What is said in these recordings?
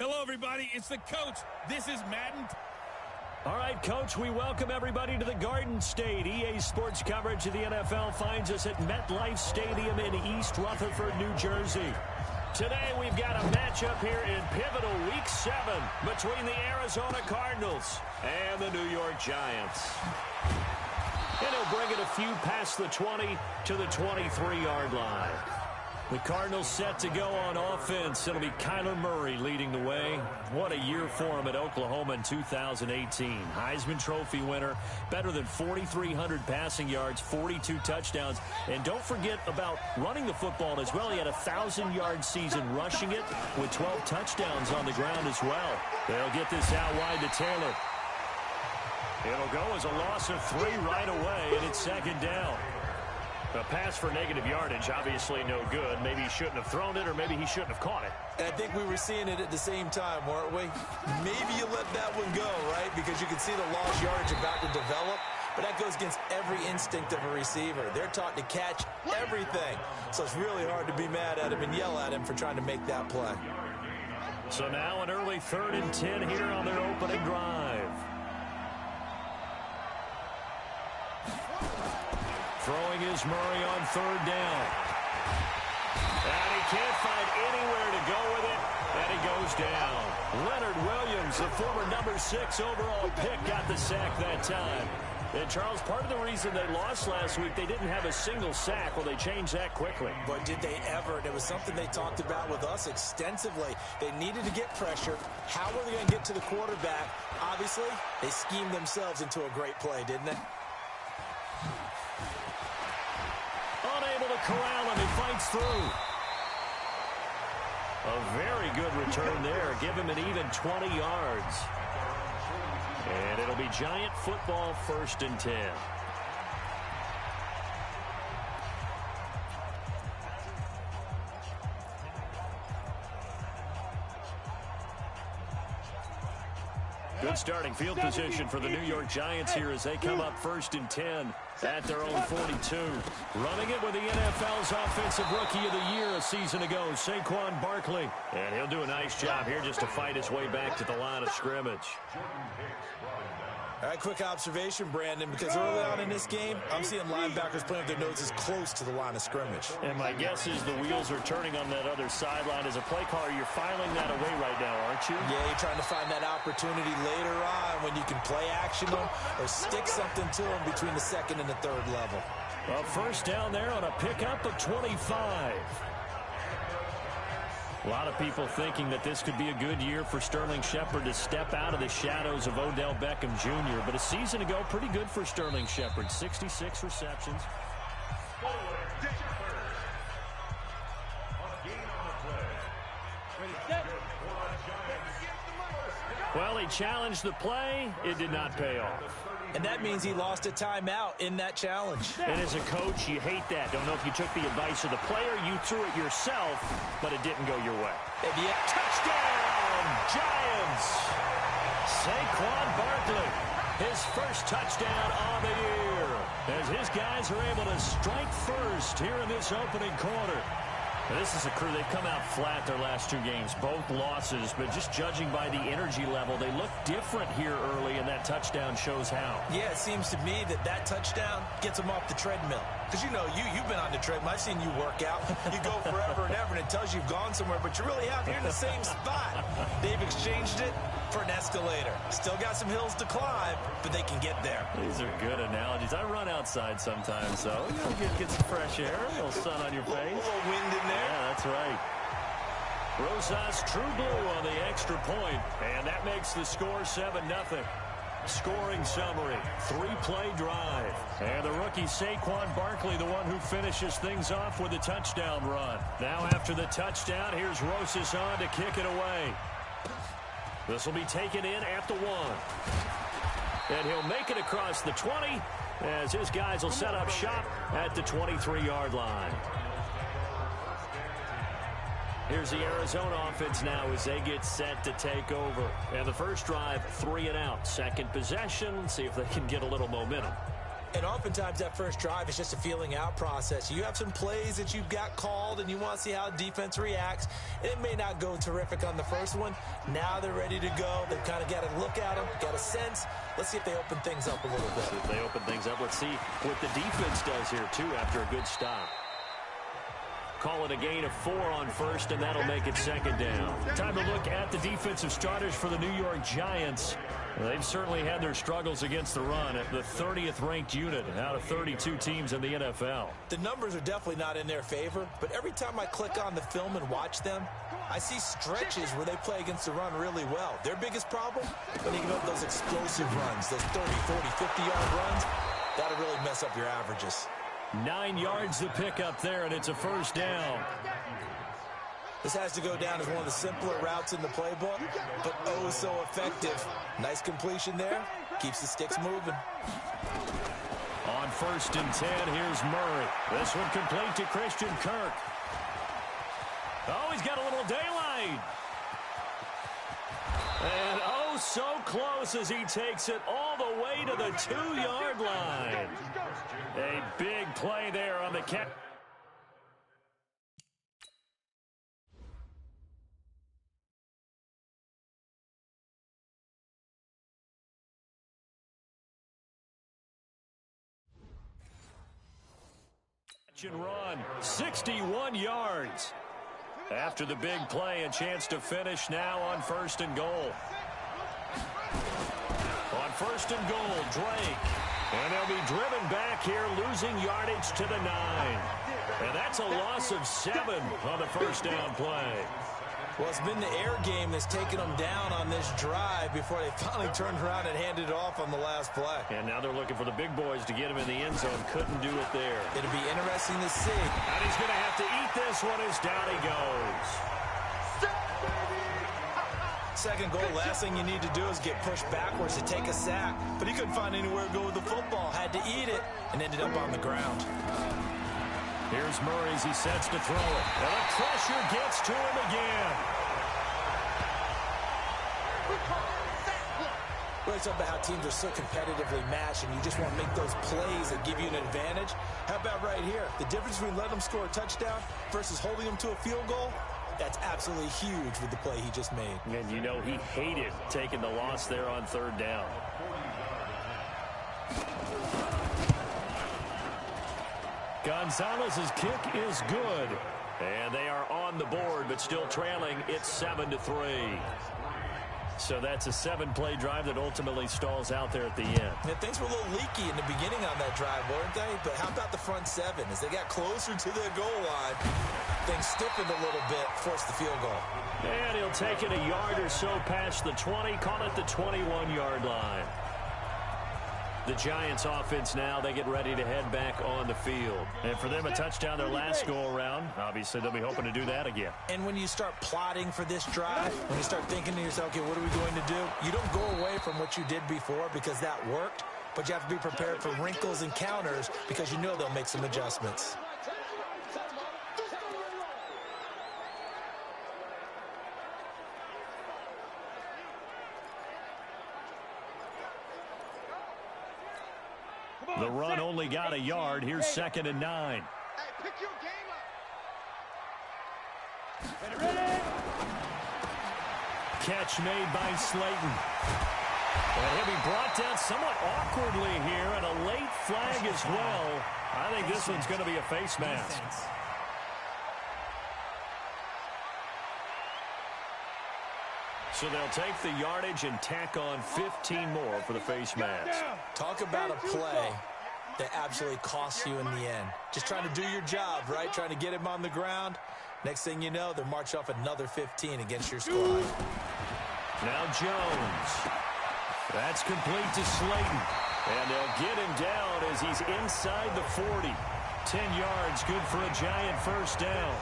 Hello, everybody. It's the coach. This is Madden. All right, Coach, we welcome everybody to the Garden State. EA Sports coverage of the NFL finds us at MetLife Stadium in East Rutherford, New Jersey. Today, we've got a matchup here in pivotal Week 7 between the Arizona Cardinals and the New York Giants. And he'll bring it a few past the 20 to the 23-yard line. The Cardinals set to go on offense. It'll be Kyler Murray leading the way. What a year for him at Oklahoma in 2018. Heisman Trophy winner, better than 4,300 passing yards, 42 touchdowns. And don't forget about running the football as well. He had a 1,000-yard season rushing it with 12 touchdowns on the ground as well. They'll get this out wide to Taylor. It'll go as a loss of 3 right away, and it's second down. A pass for negative yardage, obviously no good. Maybe he shouldn't have thrown it, or maybe he shouldn't have caught it. And I think we were seeing it at the same time, weren't we? Maybe you let that one go, right? Because you can see the lost yardage about to develop. But that goes against every instinct of a receiver. They're taught to catch everything. So it's really hard to be mad at him and yell at him for trying to make that play. So now an early 3rd and 10 here on their opening drive. Throwing is Murray on 3rd down. And he can't find anywhere to go with it, and he goes down. Leonard Williams, the former number 6 overall pick, got the sack that time. And, Charles, part of the reason they lost last week, they didn't have a single sack. Well, they changed that quickly. But did they ever? And it was something they talked about with us extensively. They needed to get pressure. How were they going to get to the quarterback? Obviously, they schemed themselves into a great play, didn't they? Unable to corral him. He fights through. A very good return there. Give him an even 20 yards. And it'll be Giant football, 1st and 10. Good starting field position for the New York Giants here as they come up 1st and 10 at their own 42. Running it with the NFL's Offensive Rookie of the Year a season ago, Saquon Barkley. And he'll do a nice job here just to fight his way back to the line of scrimmage. All right, quick observation, Brandon, because early on in this game, I'm seeing linebackers playing with their noses close to the line of scrimmage. And my guess is the wheels are turning on that other sideline. As a play caller, you're filing that away right now, aren't you? Yeah, you're trying to find that opportunity later on when you can play action them or stick something to them between the 2nd and the 3rd level. A 1st down there on a pickup of 25. A lot of people thinking that this could be a good year for Sterling Shepard to step out of the shadows of Odell Beckham Jr. But a season ago, pretty good for Sterling Shepard. 66 receptions. Well, he challenged the play. It did not pay off. And that means he lost a timeout in that challenge. And as a coach, you hate that. Don't know if you took the advice of the player, you threw it yourself, but it didn't go your way. And yet, touchdown, Giants! Saquon Barkley, his 1st touchdown on the year, as his guys are able to strike first here in this opening quarter. Now, this is a crew, they've come out flat their last 2 games, both losses, but just judging by the energy level, they look different here early, and that touchdown shows how. Yeah, it seems to me that touchdown gets them off the treadmill. Because, you know, you've been on the treadmill. I've seen you work out. You go forever and ever, and it tells you you've gone somewhere, but you really have. You're in the same spot. They've exchanged it for an escalator. Still got some hills to climb, but they can get there. These are good analogies. I run outside sometimes, so get some fresh air, a little sun on your face. A little wind in there. Yeah, that's right. Rosas True Blue on the extra point, and that makes the score 7-0. Scoring summary, 3-play drive. And the rookie Saquon Barkley, the one who finishes things off with a touchdown run. Now after the touchdown, here's Rosas on to kick it away. This will be taken in at the 1. And he'll make it across the 20 as his guys will set up shop at the 23-yard line. Here's the Arizona offense now as they get set to take over. And the first drive, 3 and out. Second possession, see if they can get a little momentum. And oftentimes that first drive is just a feeling out process. You have some plays that you've got called and you want to see how defense reacts. It may not go terrific on the first one. Now they're ready to go. They've kind of got a look at them, got a sense. Let's see if they open things up a little bit. If they open things up, let's see what the defense does here, too, after a good stop. Call it a gain of 4 on first, and that'll make it second down. Time to look at the defensive starters for the New York Giants. They've certainly had their struggles against the run at the 30th ranked unit out of 32 teams in the NFL. The numbers are definitely not in their favor, but every time I click on the film and watch them, I see stretches where they play against the run really well. Their biggest problem, when you give up those explosive runs, those 30, 40, 50-yard runs, that'll really mess up your averages. 9 yards to pick up there, and it's a first down. This has to go down as one of the simpler routes in the playbook, but oh so effective. Nice completion there. Keeps the sticks moving. On 1st and 10, here's Murray. This one complete to Christian Kirk. Oh, he's got a little daylight. And oh, so close as he takes it all the way to the 2-yard line. A big play there on the catch. And run, 61 yards. After the big play, a chance to finish now on 1st and goal. On 1st and goal, Drake. And they'll be driven back here, losing yardage to the 9. And that's a loss of 7 on the first down play. Well, it's been the air game that's taken them down on this drive before they finally turned around and handed it off on the last play. And now they're looking for the big boys to get him in the end zone. Couldn't do it there. It'll be interesting to see. And he's going to have to eat this one as down he goes. Second goal, last thing you need to do is get pushed backwards to take a sack. But he couldn't find anywhere to go with the football. Had to eat it and ended up on the ground. Here's Murray as he sets to throw it. And the pressure gets to him again. Really talking about how teams are so competitively matched and you just want to make those plays that give you an advantage. How about right here? The difference between letting them score a touchdown versus holding them to a field goal, that's absolutely huge with the play he just made. And you know he hated taking the loss there on 3rd down. Gonzalez's kick is good. And they are on the board, but still trailing. It's 7-3. So that's a 7-play drive that ultimately stalls out there at the end. And things were a little leaky in the beginning on that drive, weren't they? But how about the front 7? As they got closer to the goal line, things stiffened a little bit, forced the field goal. And he'll take it a yard or so past the 20, call it the 21-yard line. The Giants offense now, they get ready to head back on the field. And for them, a touchdown their last go-around. Obviously, they'll be hoping to do that again. And when you start plotting for this drive, when you start thinking to yourself, okay, what are we going to do? You don't go away from what you did before because that worked, but you have to be prepared for wrinkles and counters because you know they'll make some adjustments. The run only got a yard. Here's 2nd and 9. Hey, pick your game up. Ready? Catch made by Slayton. And he'll be brought down somewhat awkwardly here, and a late flag as well. I think this one's going to be a face mask. So they'll take the yardage and tack on 15 more for the face mask. Talk about a play that absolutely costs you in the end. Just trying to do your job, right? Trying to get him on the ground. Next thing you know, they're marching off another 15 against your squad. Now Jones. That's complete to Slayton. And they'll get him down as he's inside the 40. 10 yards, good for a Giant first down.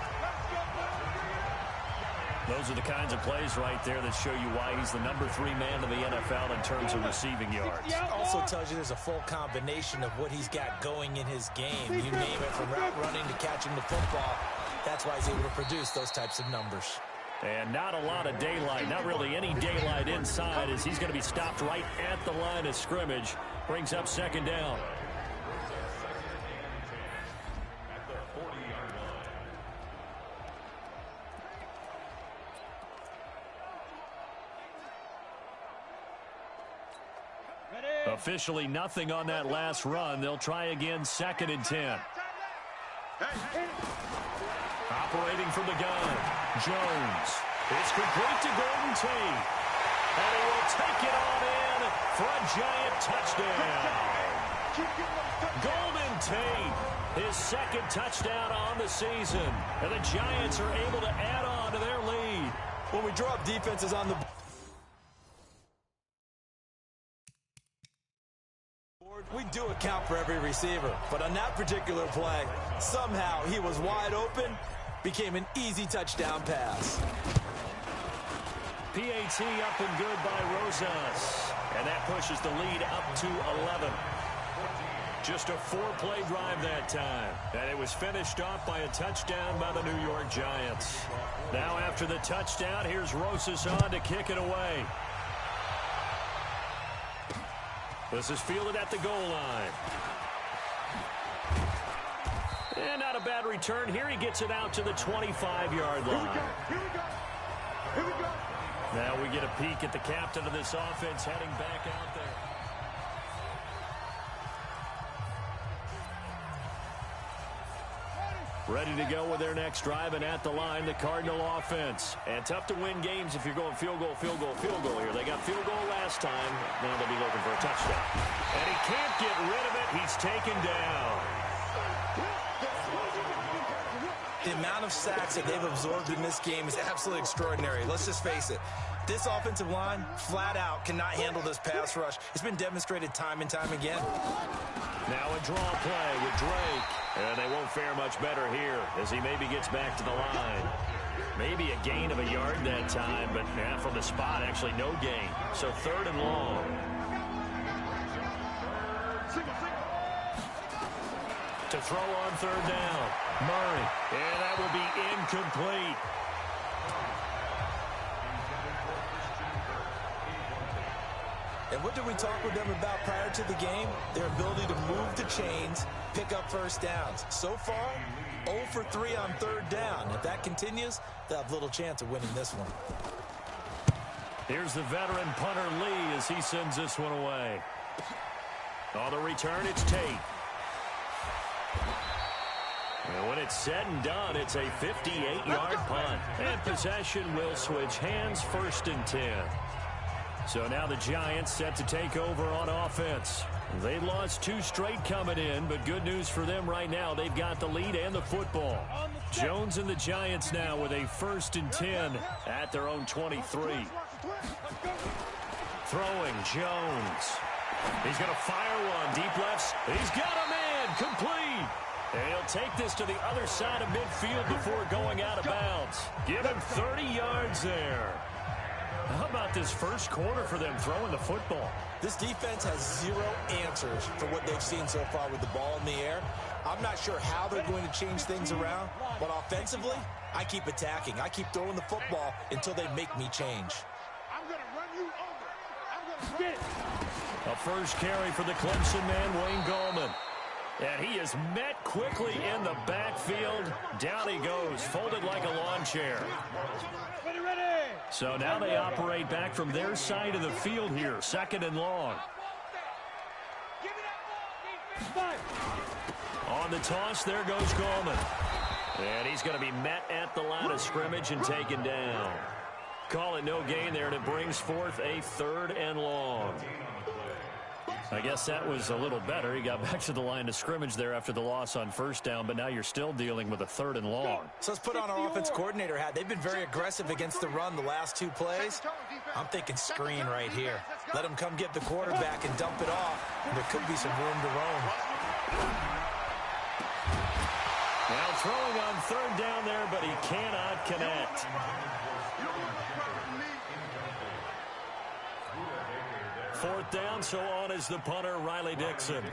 Those are the kinds of plays right there that show you why he's the number 3 man in the NFL in terms of receiving yards. Also tells you there's a full combination of what he's got going in his game. You name it, from route running to catching the football. That's why he's able to produce those types of numbers. And not a lot of daylight, not really any daylight inside, as he's going to be stopped right at the line of scrimmage. Brings up 2nd down. Officially nothing on that last run. They'll try again, 2nd and 10. Operating from the gun, Jones. It's complete to Golden Tate. And he will take it on in for a Giant touchdown. Golden Tate, his 2nd touchdown on the season. And the Giants are able to add on to their lead. When we drop defenses on the board, we do account for every receiver. But on that particular play, somehow he was wide open, became an easy touchdown pass. PAT up and good by Rosas. And that pushes the lead up to 11. Just a 4-play drive that time. And it was finished off by a touchdown by the New York Giants. Now after the touchdown, here's Rosas on to kick it away. This is fielded at the goal line. And not a bad return here. He gets it out to the 25-yard line. Here we go. Now we get a peek at the captain of this offense heading back out there. Ready to go with their next drive, and at the line, the Cardinal offense. And tough to win games if you're going field goal, field goal, field goal here. They got field goal last time. Now they'll be looking for a touchdown. And he can't get rid of it. He's taken down. The amount of sacks that they've absorbed in this game is absolutely extraordinary. Let's just face it. This offensive line, flat out, cannot handle this pass rush. It's been demonstrated time and time again. Now a draw play with Drake. And they won't fare much better here as he maybe gets back to the line. Maybe a gain of a yard that time, but from the spot, actually no gain. So 3rd and long. To throw on 3rd down. Murray. And that will be incomplete. And what did we talk with them about prior to the game? Their ability to move the chains, pick up first downs. So far, 0 for 3 on 3rd down. If that continues, they'll have little chance of winning this one. Here's the veteran punter Lee as he sends this one away. On the return, it's Tate. And when it's said and done, it's a 58-yard punt. And possession will switch hands, 1st and 10. So now the Giants set to take over on offense. They lost 2 straight coming in, but good news for them right now. They've got the lead and the football. Jones and the Giants now with a 1st and 10 at their own 23. Throwing, Jones. He's going to fire one. Deep lefts. He's got a man. Complete. And he'll take this to the other side of midfield before going out of bounds. Give him 30 yards there. How about this first quarter for them throwing the football? This defense has 0 answers for what they've seen so far with the ball in the air. I'm not sure how they're going to change things around, but offensively, I keep attacking. I keep throwing the football until they make me change. I'm going to run you over. I'm going to get it. A first carry for the Clemson man, Wayne Gallman. And he is met quickly in the backfield. Down he goes, folded like a lawn chair. Ready. So now they operate back from their side of the field here, 2nd and long. On the toss, there goes Gallman. And he's going to be met at the line of scrimmage and taken down. Call it no gain there, and it brings forth a 3rd and long. I guess that was a little better. He got back to the line of scrimmage there after the loss on 1st down, but now you're still dealing with a 3rd and long. So let's put on our offense coordinator hat. They've been very aggressive against the run the last 2 plays. I'm thinking screen right here. Let them come get the quarterback and dump it off. And there could be some room to roam. Now throwing on 3rd down there, but he cannot connect. Fourth down, so on is the punter, Riley Dixon.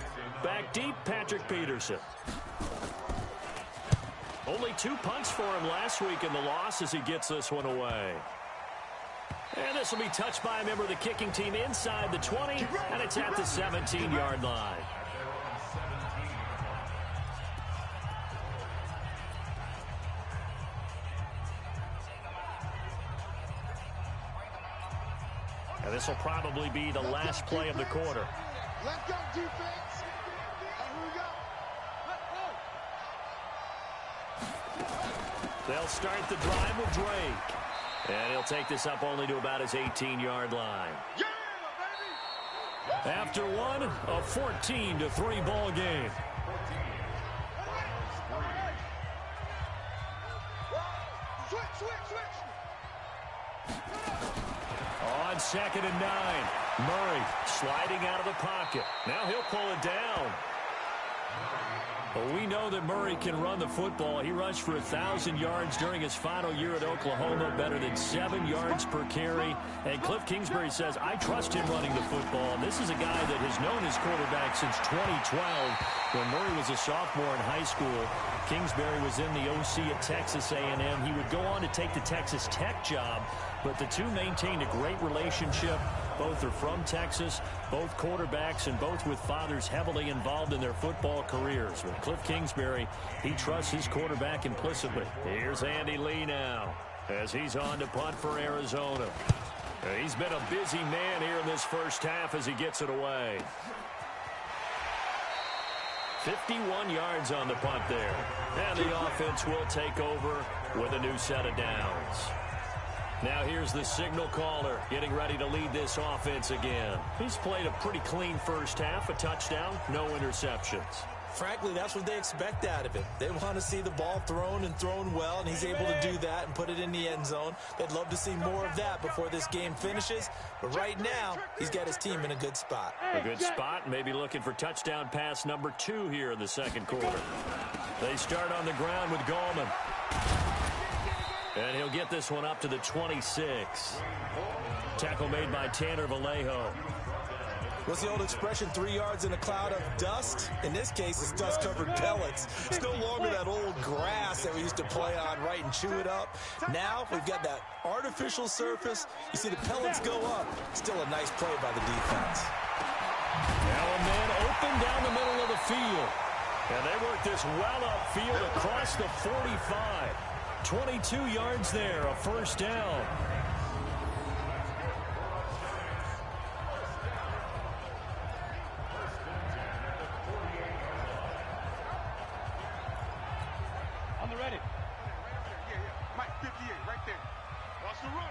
Back deep, Patrick Peterson. Only 2 punts for him last week in the loss as he gets this one away. And this will be touched by a member of the kicking team inside the 20, and it's at the 17-yard line. And this will probably be the last play of the quarter. Let's go, defense. Here we go. They'll start the drive with Drake. And he'll take this up only to about his 18-yard line. Yeah, baby. After one, a 14-3 ball game. Switch. On 2nd and 9, Murray sliding out of the pocket. Now he'll pull it down. Well, we know that Murray can run the football. He rushed for 1,000 yards during his final year at Oklahoma, better than 7 yards per carry. And Cliff Kingsbury says, I trust him running the football. And this is a guy that has known his quarterback since 2012 when Murray was a sophomore in high school. Kingsbury was in the OC at Texas A&M. He would go on to take the Texas Tech job, but the two maintained a great relationship. Both are from Texas, both quarterbacks, and both with fathers heavily involved in their football careers. With Cliff Kingsbury, he trusts his quarterback implicitly. Here's Andy Lee now as he's on to punt for Arizona. He's been a busy man here in this first half as he gets it away. 51 yards on the punt there. And the offense will take over with a new set of downs. Now here's the signal caller getting ready to lead this offense again. He's played a pretty clean first half, a touchdown, no interceptions. Frankly, that's what they expect out of him. They want to see the ball thrown and thrown well, and he's able to do that and put it in the end zone. They'd love to see more of that before this game finishes. But right now, he's got his team in a good spot. A good spot, maybe looking for touchdown pass number 2 here in the second quarter. They start on the ground with Gallman. And he'll get this one up to the 26. Tackle made by Tanner Vallejo. What's the old expression, 3 yards in a cloud of dust? In this case, it's dust-covered pellets. It's no longer that old grass that we used to play on, right, and chew it up. Now we've got that artificial surface. You see the pellets go up. Still a nice play by the defense. Now a man open down the middle of the field. And they work this well upfield across the 45. 22 yards there, a first down. On the ready. Yeah. Mike, 58, right there. Watch the run.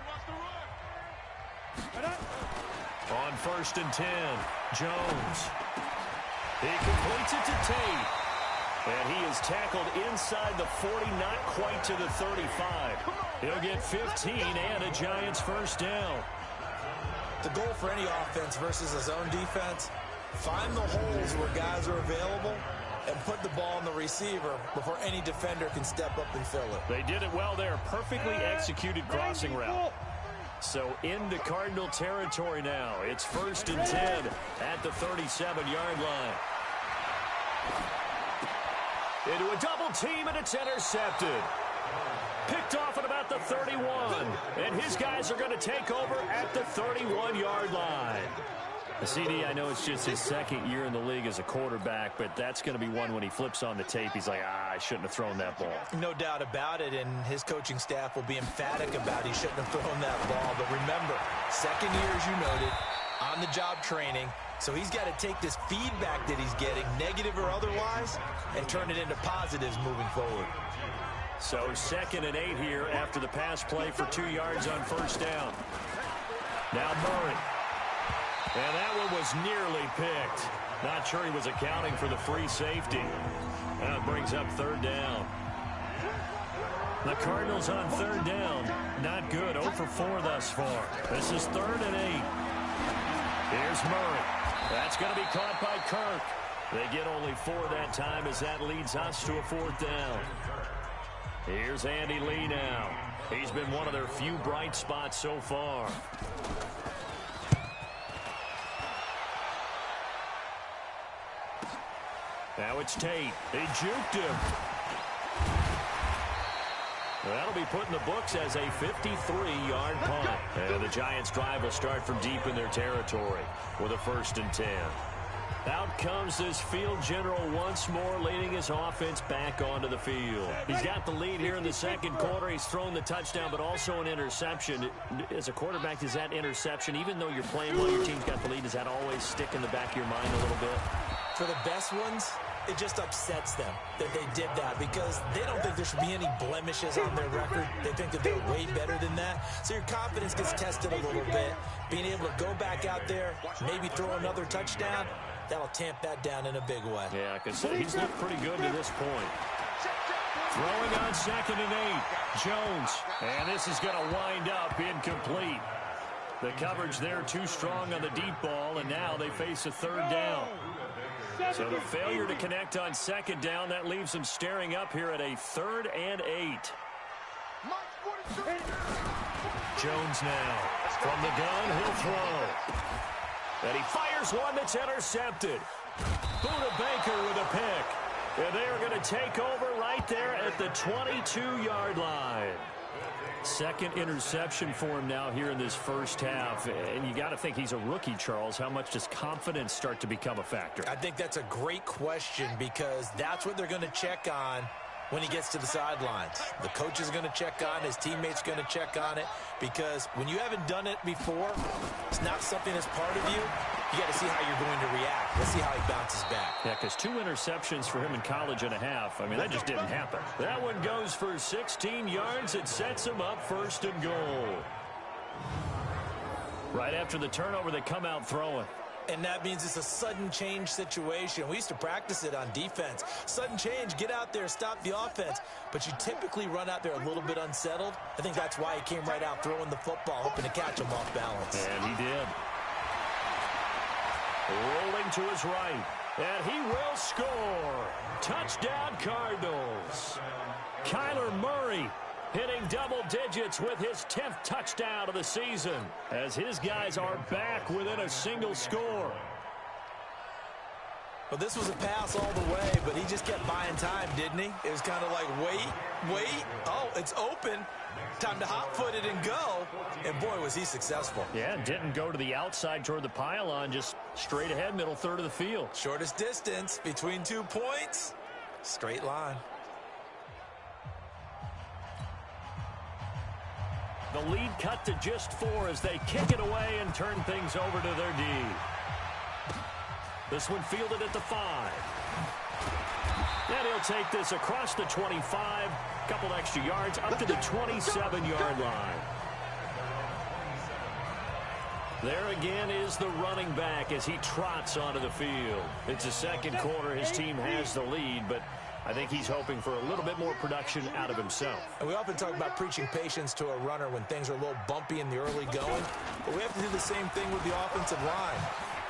On 1st and 10, Jones. He completes it to Tate. And he is tackled inside the 40, not quite to the 35. He'll get 15 and a Giants first down. The goal for any offense versus a zone defense, find the holes where guys are available and put the ball on the receiver before any defender can step up and fill it. They did it well there. Perfectly executed crossing route. So into Cardinal territory now. It's 1st and 10 at the 37-yard line. Into a double team, and it's intercepted. Picked off at about the 31. And his guys are going to take over at the 31-yard line. CD, I know it's just his second year in the league as a quarterback, but that's going to be one when he flips on the tape. He's like, I shouldn't have thrown that ball. No doubt about it, and his coaching staff will be emphatic about he shouldn't have thrown that ball. But remember, second year, as you noted, on-the-job training. So he's got to take this feedback that he's getting, negative or otherwise, and turn it into positives moving forward. So 2nd and 8 here after the pass play for 2 yards on first down. Now Murray. And that one was nearly picked. Not sure he was accounting for the free safety. That brings up 3rd down. The Cardinals on 3rd down. Not good. 0 for 4 thus far. This is 3rd and 8. Here's Murray. That's going to be caught by Kirk. They get only 4 that time as that leads us to a 4th down. Here's Andy Lee now. He's been one of their few bright spots so far. Now it's Tate. They juked him. That'll be put in the books as a 53-yard punt. And the Giants' drive will start from deep in their territory with a 1st and 10. Out comes this field general once more, leading his offense back onto the field. He's got the lead here in the second quarter. He's thrown the touchdown, but also an interception. As a quarterback, does that interception, even though you're playing while your team's got the lead, does that always stick in the back of your mind a little bit? For the best ones, it just upsets them that they did that because they don't think there should be any blemishes on their record. They think that they're way better than that. So your confidence gets tested a little bit. Being able to go back out there, maybe throw another touchdown, that'll tamp that down in a big way. Yeah, because he's looked pretty good to this point. Throwing on 2nd and 8. Jones. And this is going to wind up incomplete. The coverage there too strong on the deep ball, and now they face a 3rd down. So the failure to connect on 2nd down, that leaves them staring up here at a 3rd and 8. Jones now. From the gun, he'll throw. And he fires one that's intercepted. Buda Baker with a pick. And they are going to take over right there at the 22-yard line. 2nd interception for him now here in this first half. And you got to think he's a rookie, Charles. How much does confidence start to become a factor? I think that's a great question because that's what they're going to check on when he gets to the sidelines. The coach is going to check on it. His teammates going to check on it because when you haven't done it before, it's not something that's part of you. You got to see how you're going to react. Let's see how he bounces back. Yeah, because 2 interceptions for him in college and a half. I mean, that just didn't happen. That one goes for 16 yards. It sets him up 1st and goal. Right after the turnover, they come out throwing. And that means it's a sudden change situation. We used to practice it on defense. Sudden change, get out there, stop the offense. But you typically run out there a little bit unsettled. I think that's why he came right out throwing the football, hoping to catch him off balance. And he did. Rolling to his right. And he will score. Touchdown, Cardinals. Kyler Murray hitting double digits with his 10th touchdown of the season as his guys are back within a single score. Well, this was a pass all the way, but he just kept buying time, didn't he? It was kind of like, wait. Oh, it's open. Time to hot-foot it and go. And, boy, was he successful. Yeah, didn't go to the outside toward the pylon, just straight ahead, middle third of the field. Shortest distance between 2 points. Straight line. The lead cut to just 4 as they kick it away and turn things over to their D. This one fielded at the 5. And he'll take this across the 25, couple extra yards, up to the 27-yard line. There again is the running back as he trots onto the field. It's the second quarter. His team has the lead, but I think he's hoping for a little bit more production out of himself. And we often talk about preaching patience to a runner when things are a little bumpy in the early going, but we have to do the same thing with the offensive line.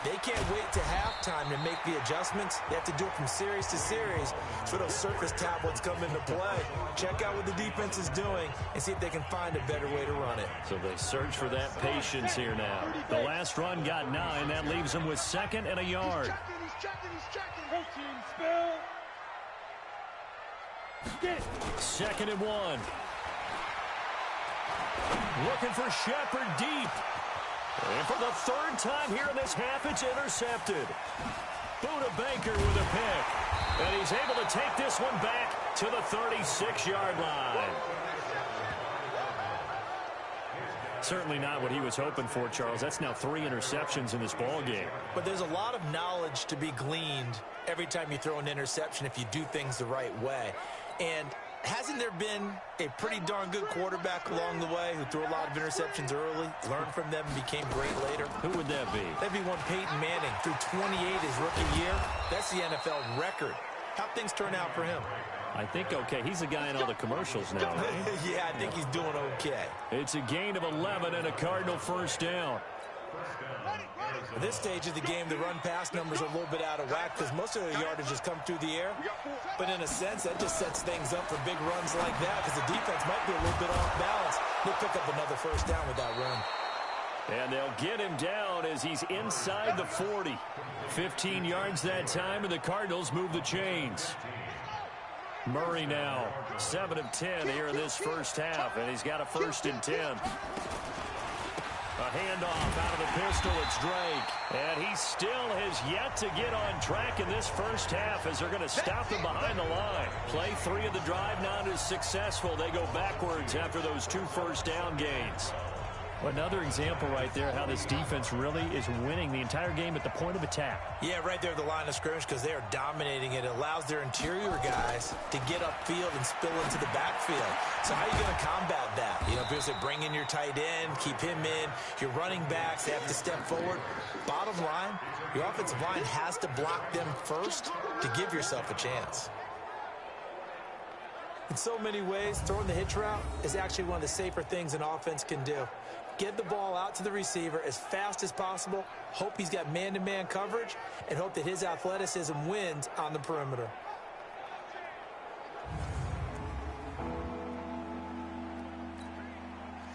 They can't wait to halftime to make the adjustments. They have to do it from series to series so those surface tablets come into play. Check out what the defense is doing and see if they can find a better way to run it. So they search for that patience here now. The last run got 9. That leaves them with 2nd and a yard. He's checking. 2nd and 1. Looking for Shepard deep. And for the 3rd time here in this half, it's intercepted. Buda Baker with a pick. And he's able to take this one back to the 36-yard line. Certainly not what he was hoping for, Charles. That's now 3 interceptions in this ball game. But there's a lot of knowledge to be gleaned every time you throw an interception if you do things the right way. And hasn't there been a pretty darn good quarterback along the way who threw a lot of interceptions early, learned from them, and became great later? Who would that be? That'd be one Peyton Manning. Threw 28 his rookie year. That's the NFL record. How'd things turn out for him? I think okay. He's the guy in all the commercials now, right? Yeah, I think he's doing okay. It's a gain of 11 and a Cardinal 1st down. At this stage of the game, the run-pass numbers are a little bit out of whack because most of the yardage has come through the air. But in a sense, that just sets things up for big runs like that because the defense might be a little bit off balance. They'll pick up another 1st down with that run. And they'll get him down as he's inside the 40. 15 yards that time, and the Cardinals move the chains. Murray now, 7 of 10 here in this first half, and he's got a 1st and 10. A handoff out of the pistol. It's Drake. And he still has yet to get on track in this first half as they're going to stop him behind the line. Play 3 of the drive not as successful. They go backwards after those 2 first-down gains. Another example right there how this defense really is winning the entire game at the point of attack. Yeah, right there at the line of scrimmage because they are dominating it. It allows their interior guys to get upfield and spill into the backfield. So how are you going to combat that? You know, people say bring in your tight end, keep him in. Your running backs, they have to step forward. Bottom line, your offensive line has to block them first to give yourself a chance. In so many ways, throwing the hitch route is actually one of the safer things an offense can do. Get the ball out to the receiver as fast as possible, hope he's got man-to-man coverage, and hope that his athleticism wins on the perimeter.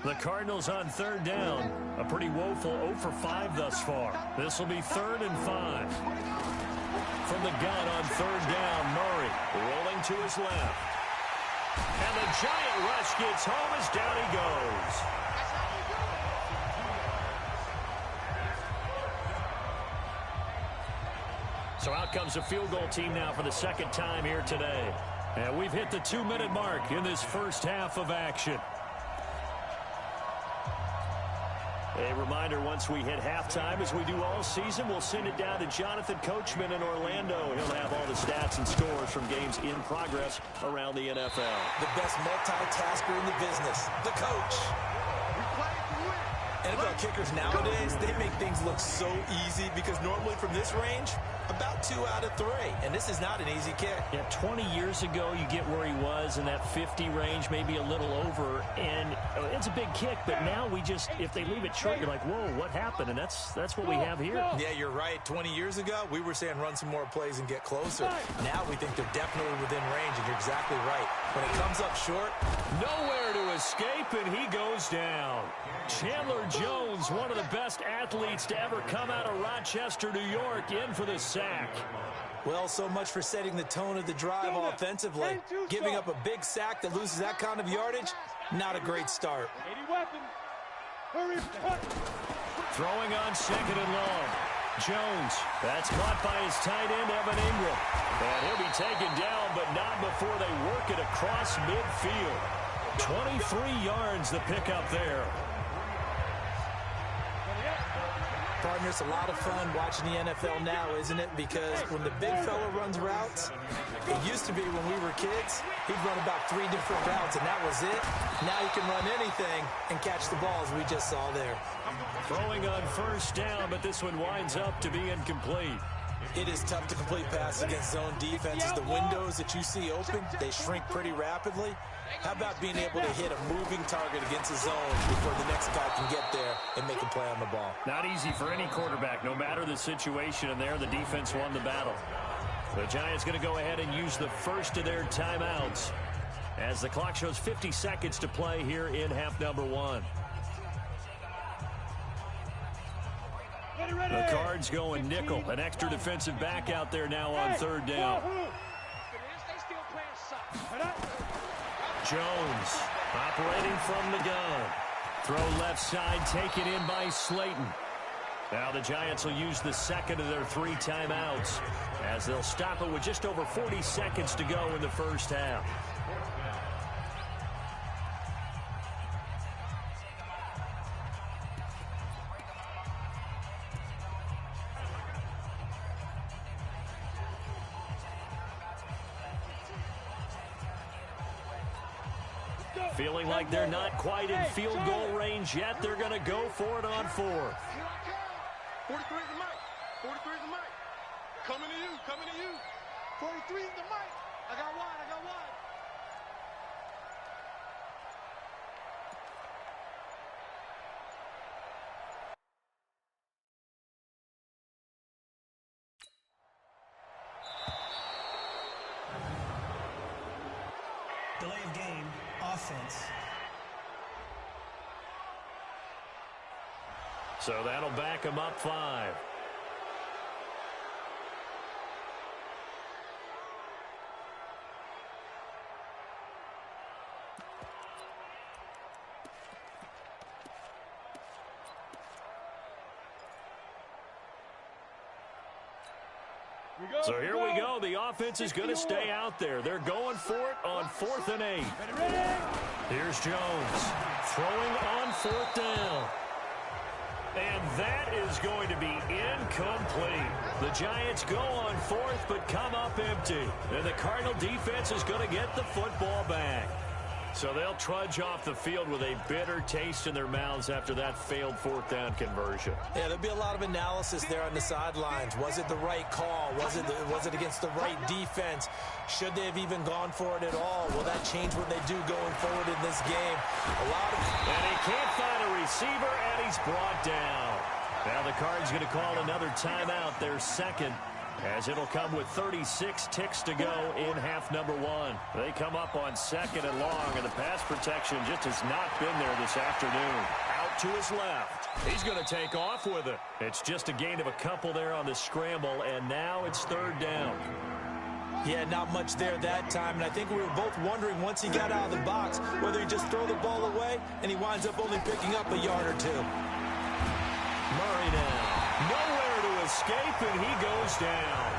The Cardinals on 3rd down. A pretty woeful 0 for 5 thus far. This will be 3rd and 5. From the gun on 3rd down, Murray rolling to his left. And the giant rush gets home as down he goes. So out comes a field goal team now for the 2nd time here today. And we've hit the 2-minute mark in this first half of action. A reminder, once we hit halftime, as we do all season, we'll send it down to Jonathan Coachman in Orlando. He'll have all the stats and scores from games in progress around the NFL. The best multitasker in the business, the coach. NFL kickers nowadays, they make things look so easy because normally from this range, about 2 out of 3. And this is not an easy kick. Yeah, 20 years ago, you get where he was in that 50 range, maybe a little over. And it's a big kick, but now we just, if they leave it short, you're like, whoa, what happened? And that's what we have here. Yeah, you're right. 20 years ago, we were saying run some more plays and get closer. Now we think they're definitely within range, and you're exactly right. When it comes up short, nowhere to escape, and he goes down. Chandler Jones, one of the best athletes to ever come out of Rochester, New York, in for the sack. Well, so much for setting the tone of the drive offensively. Giving up a big sack that loses that kind of yardage, not a great start. Throwing on 2nd and long. Jones, that's caught by his tight end, Evan Ingram. And he'll be taken down, but not before they work it across midfield. 23 yards the pickup there. Partner, it's a lot of fun watching the NFL now, isn't it? Because when the big fella runs routes, it used to be when we were kids, he'd run about 3 different routes, and that was it. Now he can run anything and catch the balls we just saw there. Throwing on 1st down, but this one winds up to be incomplete. It is tough to complete passes against zone defenses. The windows that you see open, they shrink pretty rapidly. How about being able to hit a moving target against a zone before the next guy can get there and make a play on the ball? Not easy for any quarterback, no matter the situation, and there the defense won the battle. The Giants going to go ahead and use the first of their timeouts as the clock shows 50 seconds to play here in half number 1. The Cards going nickel, an extra defensive back out there now on 3rd down. Jones operating from the gun. Throw left side taken in by Slayton. Now the Giants will use the 2nd of their 3 timeouts as they'll stop it with just over 40 seconds to go in the first half. Feeling like they're not quite in field goal range yet. They're going to go for it on 4th. 43 is the mic. 43 is the mic. Coming to you. Coming to you. 43 is the mic. I got wide. I got wide. Delay of game, offense. So that'll back them up 5. So here we go. The offense is going to stay out there. They're going for it on 4th and 8. Here's Jones throwing on 4th down. And that is going to be incomplete. The Giants go on 4th but come up empty. And the Cardinal defense is going to get the football back. So they'll trudge off the field with a bitter taste in their mouths after that failed 4th down conversion. Yeah, there'll be a lot of analysis there on the sidelines. Was it the right call? Was it against the right defense? Should they have even gone for it at all? Will that change what they do going forward in this game? And he can't find a receiver, and he's brought down. Now the Cards going to call another timeout, their second, as it'll come with 36 ticks to go in half number 1. They come up on 2nd and long, and the pass protection just has not been there this afternoon. Out to his left. He's going to take off with it. It's just a gain of a couple there on the scramble, and now it's 3rd down. Yeah, not much there that time, and I think we were both wondering once he got out of the box whether he'd just throw the ball away, and he winds up only picking up a yard or 2. Murray now. Nowhere to escape, and he goes down.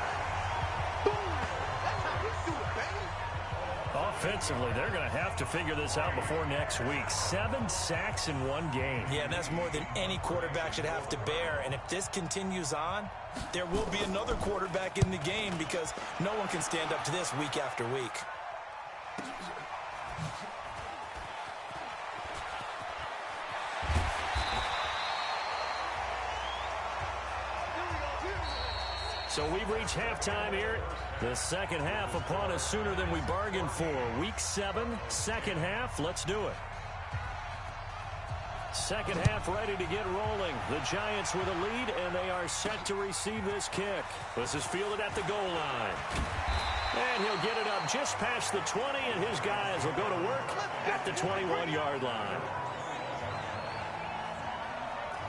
Offensively, they're going to have to figure this out before next week. 7 sacks in one game. Yeah, and that's more than any quarterback should have to bear. And if this continues on, there will be another quarterback in the game because no one can stand up to this week after week. So we've reached halftime here. The second half upon us sooner than we bargained for. Week 7, second half. Let's do it. Second half ready to get rolling. The Giants with a lead, and they are set to receive this kick. This is fielded at the goal line. And he'll get it up just past the 20, and his guys will go to work at the 21-yard line.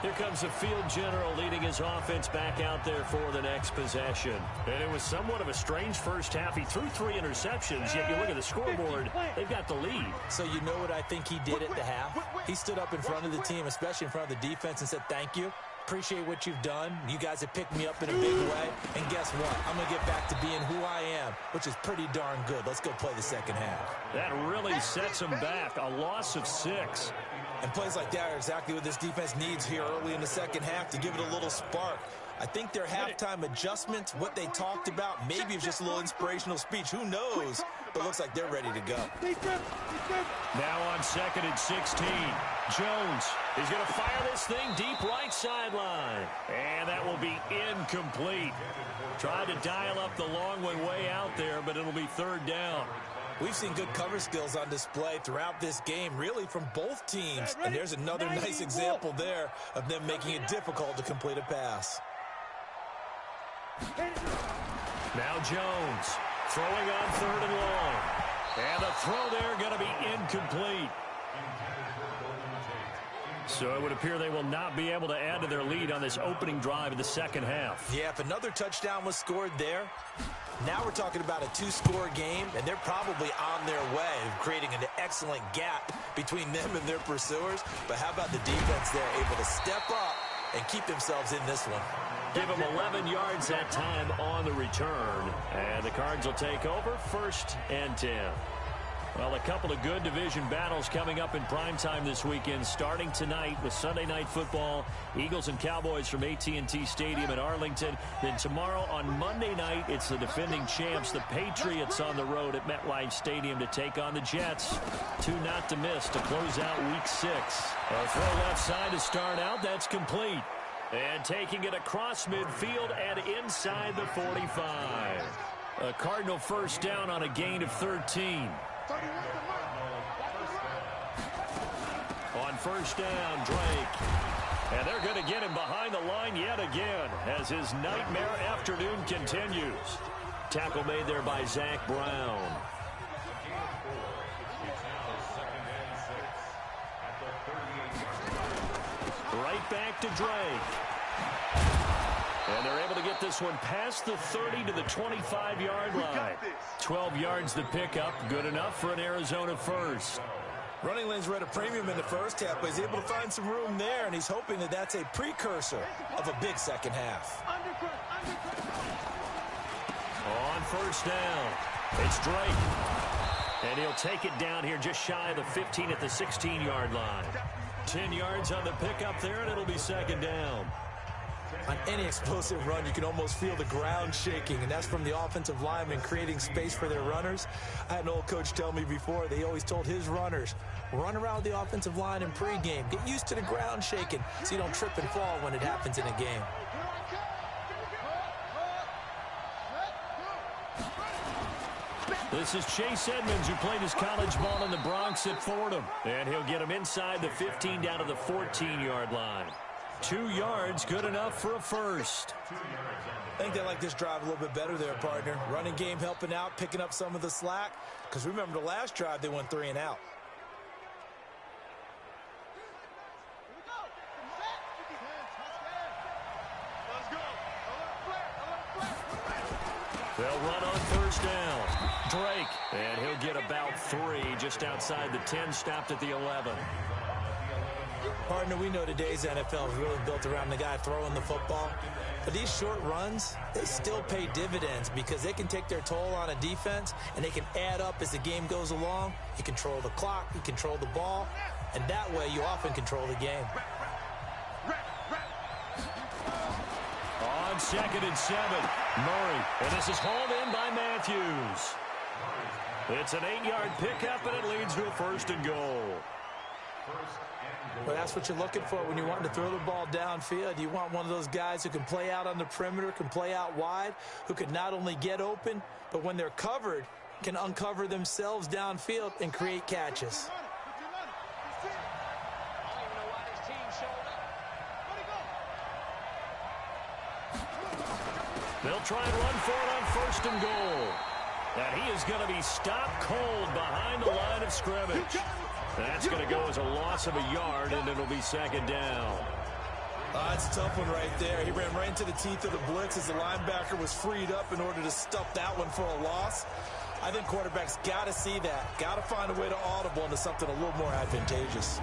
Here comes the field general leading his offense back out there for the next possession. And it was somewhat of a strange first half. He threw 3 interceptions, yet you look at the scoreboard, they've got the lead. So you know what I think he did at the half? He stood up in front of the team, especially in front of the defense, and said, thank you. Appreciate what you've done. You guys have picked me up in a big way. And guess what? I'm going to get back to being who I am, which is pretty darn good. Let's go play the second half. That really sets him back. A loss of 6. And plays like that are exactly what this defense needs here early in the second half to give it a little spark. I think their halftime adjustments, what they talked about, maybe it's just a little inspirational speech. Who knows? But it looks like they're ready to go. Now on 2nd and 16. Jones is going to fire this thing deep right sideline. And that will be incomplete. Tried to dial up the long one way out there, but it'll be 3rd down. We've seen good cover skills on display throughout this game, really from both teams. And there's another nice example there of them making it difficult to complete a pass. Now Jones throwing on 3rd and long. And the throw there going to be incomplete. So it would appear they will not be able to add to their lead on this opening drive of the second half. Yeah, if another touchdown was scored there, now we're talking about a 2-score game, and they're probably on their way of creating an excellent gap between them and their pursuers. But how about the defense there, able to step up and keep themselves in this one? Give them 11 yards that time on the return. And the Cards will take over 1st and 10. Well, a couple of good division battles coming up in primetime this weekend, starting tonight with Sunday Night Football, Eagles and Cowboys from AT&T Stadium in Arlington. Then tomorrow on Monday night, it's the defending champs, the Patriots, on the road at MetLife Stadium to take on the Jets. 2 not to miss to close out Week 6. A throw left side to start out. That's complete. And taking it across midfield and inside the 45. A Cardinal first down on a gain of 13. On 1st down, Drake. And they're going to get him behind the line yet again as his nightmare afternoon continues. Tackle made there by Zach Brown. Right back to Drake. And they're able to get this one past the 30 to the 25-yard line. 12 yards to pick up. Good enough for an Arizona first. Running lanes were at a premium in the first half, but he's able to find some room there, and he's hoping that that's a precursor of a big second half. On first down, it's Drake. And he'll take it down here just shy of the 15 at the 16-yard line. 10 yards on the pickup there, and it'll be second down. On any explosive run, you can almost feel the ground shaking, and that's from the offensive linemen creating space for their runners. I had an old coach tell me before, they always told his runners, run around the offensive line in pregame. Get used to the ground shaking so you don't trip and fall when it happens in a game. This is Chase Edmonds, who played his college ball in the Bronx at Fordham. And he'll get him inside the 15 down to the 14-yard line. 2 yards, good enough for a first. I think they like this drive a little bit better there, partner. Running game helping out, picking up some of the slack. Because remember, the last drive, they went 3 and out. They'll run on first down. Drake, and he'll get about 3 just outside the 10, stopped at the 11. Partner, we know today's NFL is really built around the guy throwing the football. But these short runs, they still pay dividends because they can take their toll on a defense, and they can add up as the game goes along. You control the clock, you control the ball, and that way you often control the game. On 2nd and 7, Murray, and this is hauled in by Matthews. It's an 8-yard pickup, and it leads to a 1st and goal. Well, that's what you're looking for when you're wanting to throw the ball downfield. You want one of those guys who can play out on the perimeter, can play out wide, who can not only get open, but when they're covered, can uncover themselves downfield and create catches. They'll try and run for it on 1st and goal. And he is going to be stopped cold behind the line of scrimmage. That's going to go as a loss of a yard, and it'll be 2nd down. That's a tough one right there. He ran right into the teeth of the blitz as the linebacker was freed up in order to stuff that one for a loss. I think quarterbacks got to see that. Got to find a way to audible into something a little more advantageous.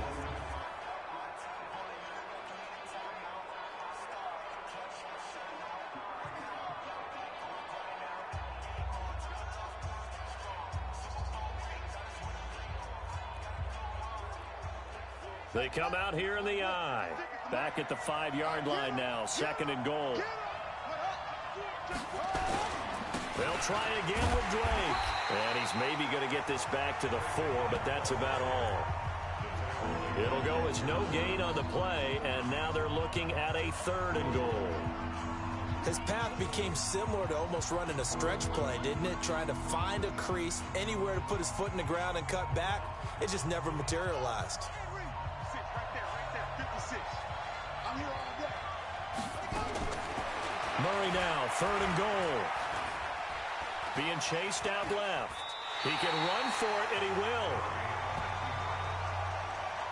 They come out here in the eye. Back at the 5-yard line now. 2nd and goal. They'll try again with Drake. And he's maybe going to get this back to the 4, but that's about all. It'll go as no gain on the play, and now they're looking at a 3rd and goal. His path became similar to almost running a stretch play, didn't it? Trying to find a crease, anywhere to put his foot in the ground and cut back. It just never materialized. Murray now, 3rd and goal. Being chased out left. He can run for it, and he will.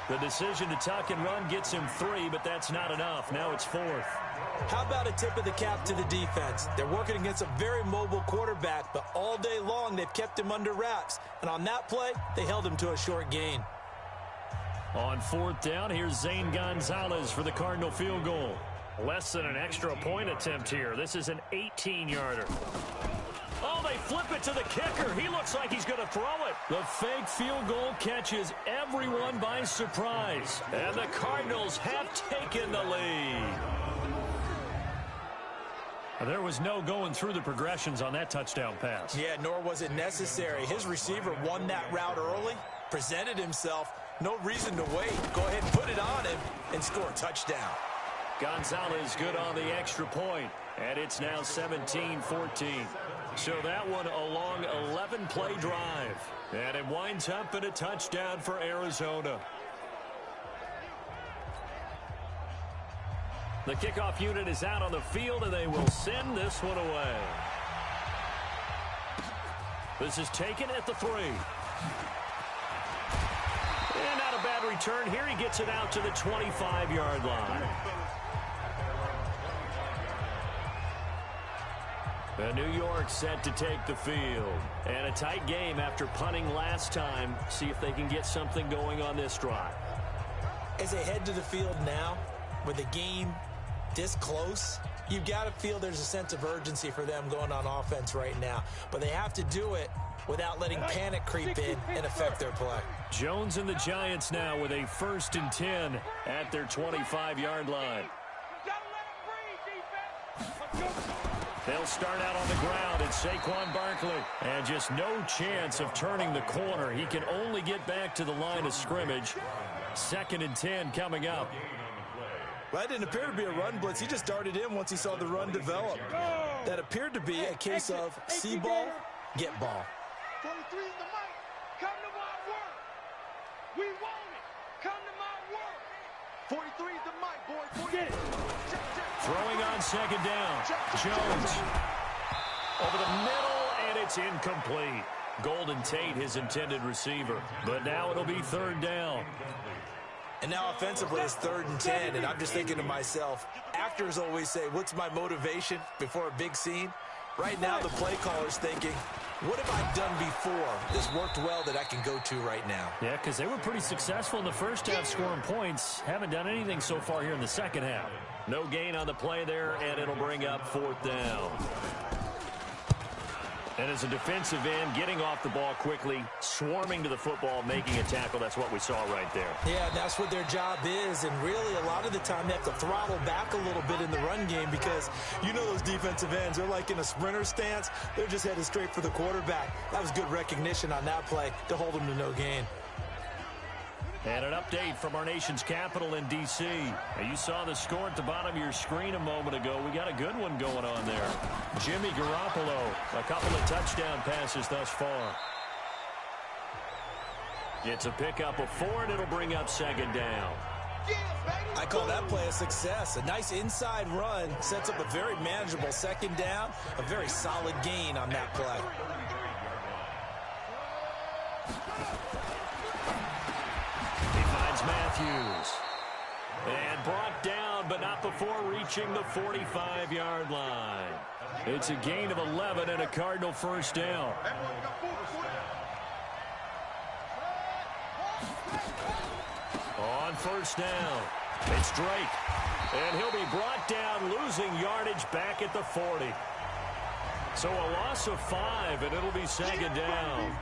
The decision to tuck and run gets him 3, but that's not enough. Now it's 4th. How about a tip of the cap to the defense? They're working against a very mobile quarterback, but all day long they've kept him under wraps. And on that play, they held him to a short gain. On 4th down, here's Zane Gonzalez for the Cardinal field goal. Less than an extra point attempt here. This is an 18-yarder. Oh, they flip it to the kicker. He looks like he's going to throw it. The fake field goal catches everyone by surprise. And the Cardinals have taken the lead. There was no going through the progressions on that touchdown pass. Yeah, nor was it necessary. His receiver won that route early, presented himself. No reason to wait. Go ahead and put it on him and score a touchdown. Gonzalez good on the extra point, and it's now 17-14. So that one a long 11-play drive, and it winds up in a touchdown for Arizona. The kickoff unit is out on the field, and they will send this one away. This is taken at the 3. And not a bad return here. He gets it out to the 25-yard line. And New York set to take the field. And a tight game after punting last time. See if they can get something going on this drive. As they head to the field now, with the game this close, you've got to feel there's a sense of urgency for them going on offense right now. But they have to do it without letting panic creep in and affect their play. Jones and the Giants now with a 1st and 10 at their 25-yard line. They'll start out on the ground. It's Saquon Barkley. And just no chance of turning the corner. He can only get back to the line of scrimmage. 2nd and 10 coming up. Well, that didn't appear to be a run blitz. He just darted in once he saw the run develop. That appered to be a case of see ball, get ball. 43 is the mic. Come to my work. We want it. Come to my work. 43 is the mic, boy. 43. Throwing on 2nd down. Jones over the middle, and it's incomplete. Golden Tate, his intended receiver. But now it'll be 3rd down. And now offensively it's 3rd and 10, and I'm just thinking to myself, actors always say, what's my motivation before a big scene? Right now the play caller's thinking, what have I done before this worked well that I can go to right now? Yeah, because they were pretty successful in the first half scoring points. Haven't done anything so far here in the second half. No gain on the play there, and it'll bring up 4th down. And as a defensive end, getting off the ball quickly, swarming to the football, making a tackle, that's what we saw right there. Yeah, that's what their job is, and really a lot of the time they have to throttle back a little bit in the run game because you know those defensive ends, they're like in a sprinter stance. They're just headed straight for the quarterback. That was good recognition on that play to hold them to no gain. And an update from our nation's capital in D.C. You saw the score at the bottom of your screen a moment ago. We got a good one going on there. Jimmy Garoppolo, a couple of touchdown passes thus far. It's a pickup of 4, and it'll bring up 2nd down. I call that play a success. A nice inside run sets up a very manageable 2nd down, a very solid gain on that play. Matthews. And brought down, but not before reaching the 45-yard line. It's a gain of 11 and a Cardinal 1st down. On 1st down, it's Drake. And he'll be brought down, losing yardage back at the 40. So a loss of 5, and it'll be 2nd down.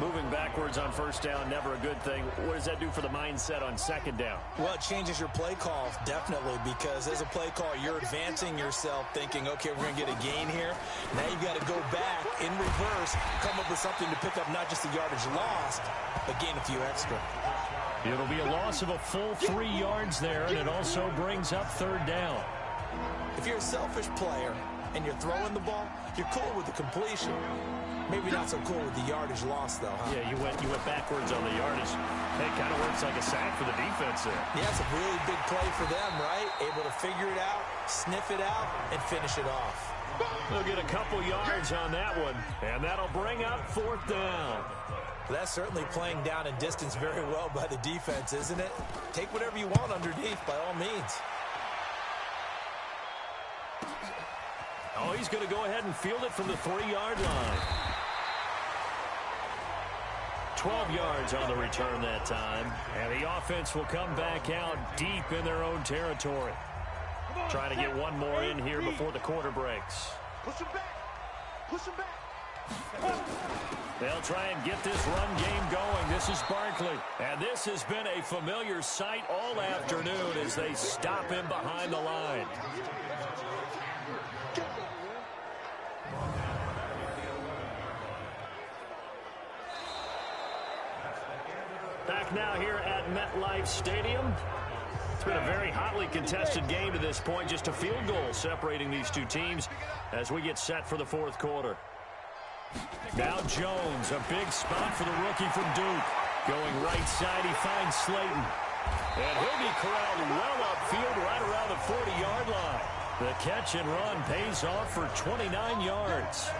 Moving backwards on 1st down, never a good thing. What does that do for the mindset on 2nd down? Well, it changes your play call, definitely, because as a play call, you're advancing yourself thinking, okay, we're going to get a gain here. Now you've got to go back in reverse, come up with something to pick up not just the yardage lost, but gain a few extra. It'll be a loss of a full 3 yards there, and it also brings up 3rd down. If you're a selfish player and you're throwing the ball, you're cool with the completion. Maybe not so cool with the yardage loss, though, huh? Yeah, you went backwards on the yardage. Hey, kind of works like a sack for the defense there. Yeah, it's a really big play for them, right? Able to figure it out, sniff it out, and finish it off. They'll get a couple yards on that one, and that'll bring up 4th down. That's certainly playing down in distance very well by the defense, isn't it? Take whatever you want underneath, by all means. Oh, he's going to go ahead and field it from the 3-yard line. 12 yards on the return that time. And the offense will come back out deep in their own territory. Trying to get one more in here before the quarter breaks. Push him back. Push him back. They'll try and get this run game going. This is Barkley. And this has been a familiar sight all afternoon as they stop him behind the line. Back now here at MetLife Stadium. It's been a very hotly contested game to this point. Just a field goal separating these two teams as we get set for the 4th quarter. Now Jones, a big spot for the rookie from Duke. Going right side, he finds Slayton. And he'll be corralled well upfield right around the 40-yard line. The catch and run pays off for 29 yards.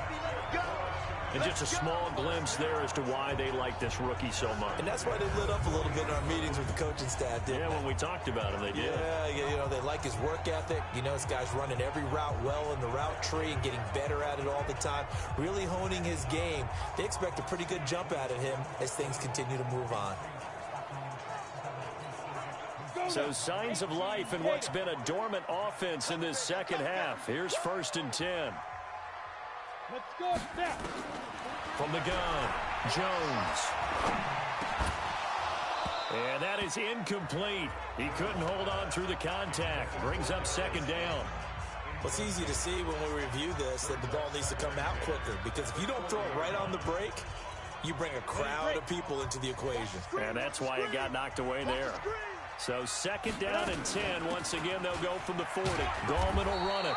And just a small glimpse there as to why they like this rookie so much. And that's why they lit up a little bit in our meetings with the coaching staff, didn't they? When we talked about him, they did. Yeah, you know, they like his work ethic. You know, this guy's running every route well in the route tree and getting better at it all the time, really honing his game. They expect a pretty good jump out of him as things continue to move on. So signs of life in what's been a dormant offense in this second half. Here's 1st and 10. Let's go, step. From the gun, Jones. And that is incomplete. He couldn't hold on through the contact. Brings up 2nd down. Well, it's easy to see when we review this that the ball needs to come out quicker, because if you don't throw it right on the break, you bring a crowd of people into the equation. And that's why it got knocked away there. So 2nd down and 10. Once again, they'll go from the 40. Gallman will run it.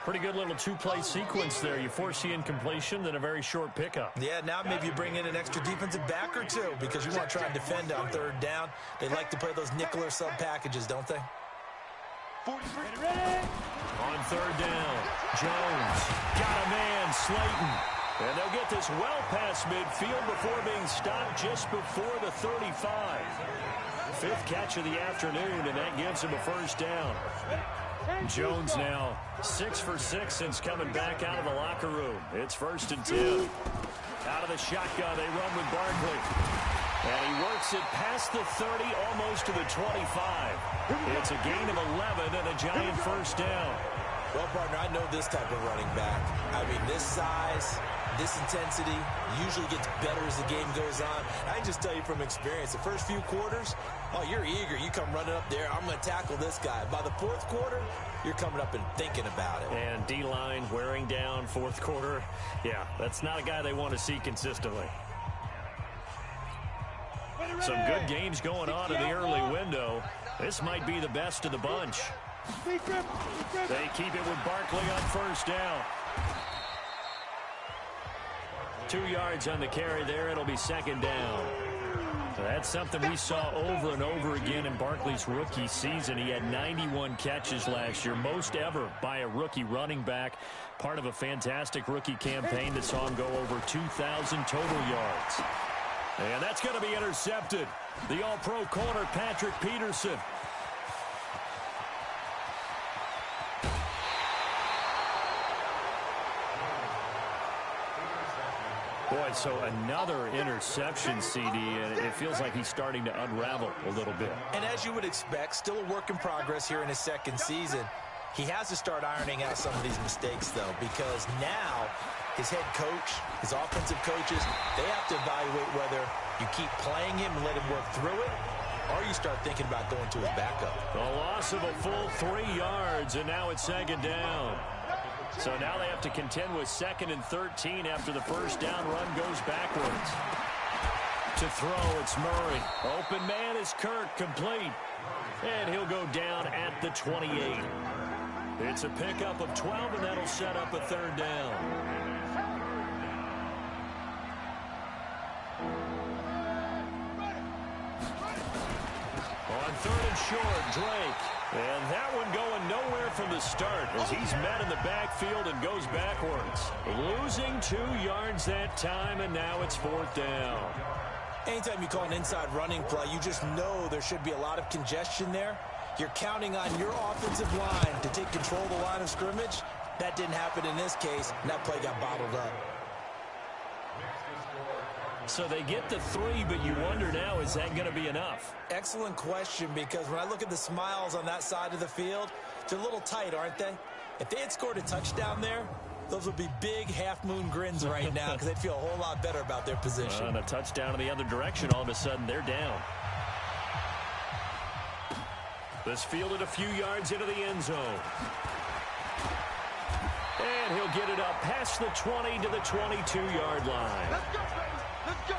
Pretty good little two-play sequence there. You force the incompletion, then a very short pickup. Yeah, now maybe you bring in an extra defensive back or two, because you want to try and defend on 3rd down. They like to play those nickel or sub packages, don't they? On 3rd down, Jones got a man, Slayton. And they'll get this well past midfield before being stopped just before the 35. 5th catch of the afternoon, and that gives him a 1st down. Jones now 6 for 6 since coming back out of the locker room. It's 1st and 10. Out of the shotgun, they run with Barkley. And he works it past the 30, almost to the 25. It's a gain of 11 and a giant 1st down. Well, partner, I know this type of running back. I mean, this size, this intensity usually gets better as the game goes on. I can just tell you from experience, the first few quarters, oh, you're eager. You come running up there, I'm going to tackle this guy. By the 4th quarter, you're coming up and thinking about it. And D-line wearing down 4th quarter. Yeah, that's not a guy they want to see consistently. Some good games going on in the early window. This might be the best of the bunch. They keep it with Barkley on 1st down. 2 yards on the carry there. It'll be 2nd down. That's something we saw over and over again in Barkley's rookie season. He had 91 catches last year, most ever by a rookie running back. Part of a fantastic rookie campaign that saw him go over 2,000 total yards. And that's going to be intercepted. The all-pro corner, Patrick Peterson. Boy, so another interception, CD, and it feels like he's starting to unravel a little bit. And as you would expect, still a work in progress here in his 2nd season. He has to start ironing out some of these mistakes, though, because now his head coach, his offensive coaches, they have to evaluate whether you keep playing him and let him work through it, or you start thinking about going to his backup. A loss of a full 3 yards, and now it's 2nd down. So now they have to contend with 2nd and 13 after the 1st down run goes backwards. To throw, it's Murray. Open man is Kirk, complete. And he'll go down at the 28. It's a pickup of 12, and that'll set up a 3rd down. On 3rd and short, Drake. And that one going nowhere from the start as he's met in the backfield and goes backwards. Losing 2 yards that time, and now it's 4th down. Anytime you call an inside running play, you just know there should be a lot of congestion there. You're counting on your offensive line to take control of the line of scrimmage. That didn't happen in this case, and that play got bottled up. So they get the 3, but you wonder now, is that going to be enough? Excellent question, because when I look at the smiles on that side of the field, they're a little tight, aren't they? If they had scored a touchdown there, those would be big half-moon grins right now, because they'd feel a whole lot better about their position. And a touchdown in the other direction, all of a sudden they're down. This fielded a few yards into the end zone. And he'll get it up past the 20 to the 22-yard line. Let's go, baby. Let's go.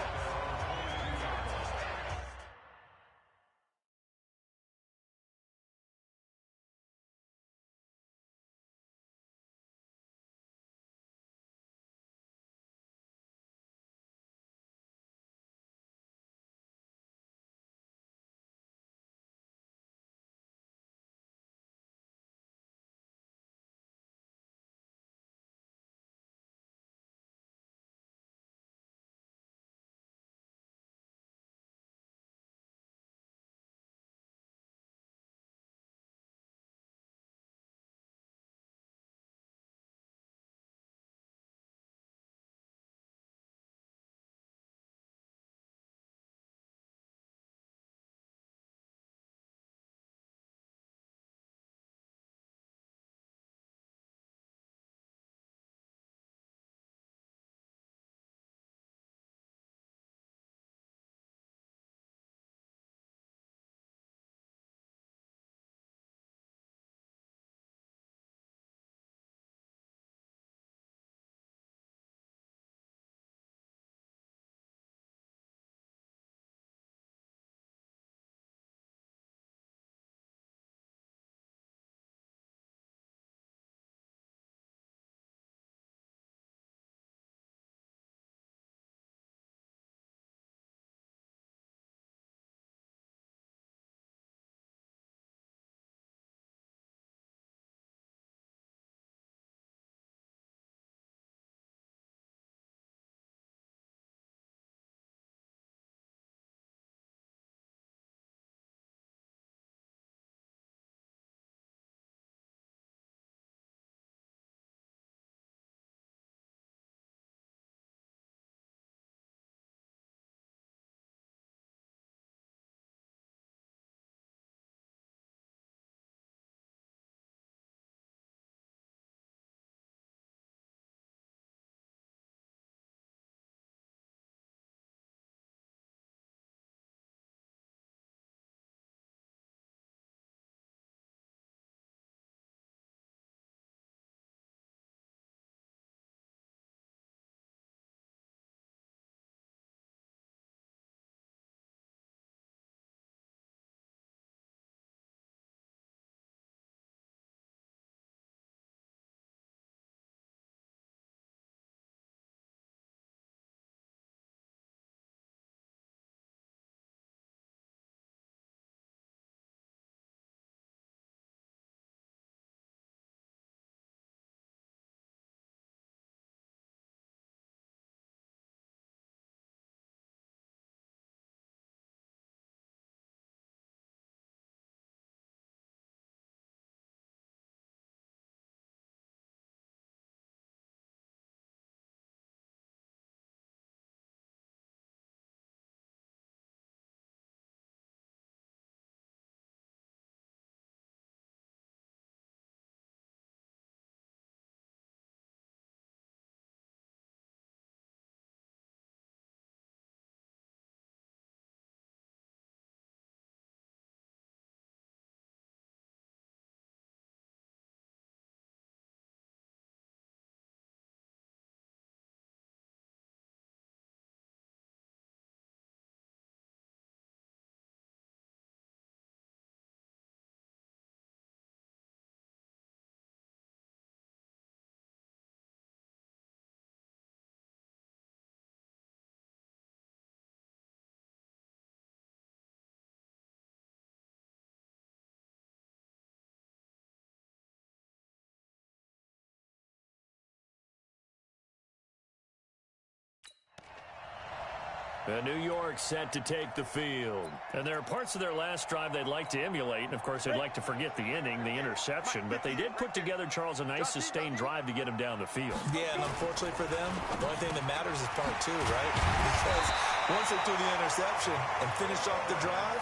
And New York set to take the field. And there are parts of their last drive they'd like to emulate. And, of course, they'd like to forget the inning, the interception. But they did put together, Charles, a nice sustained drive to get him down the field. Yeah, and unfortunately for them, the only thing that matters is part two, right? Because once they threw the interception and finished off the drive,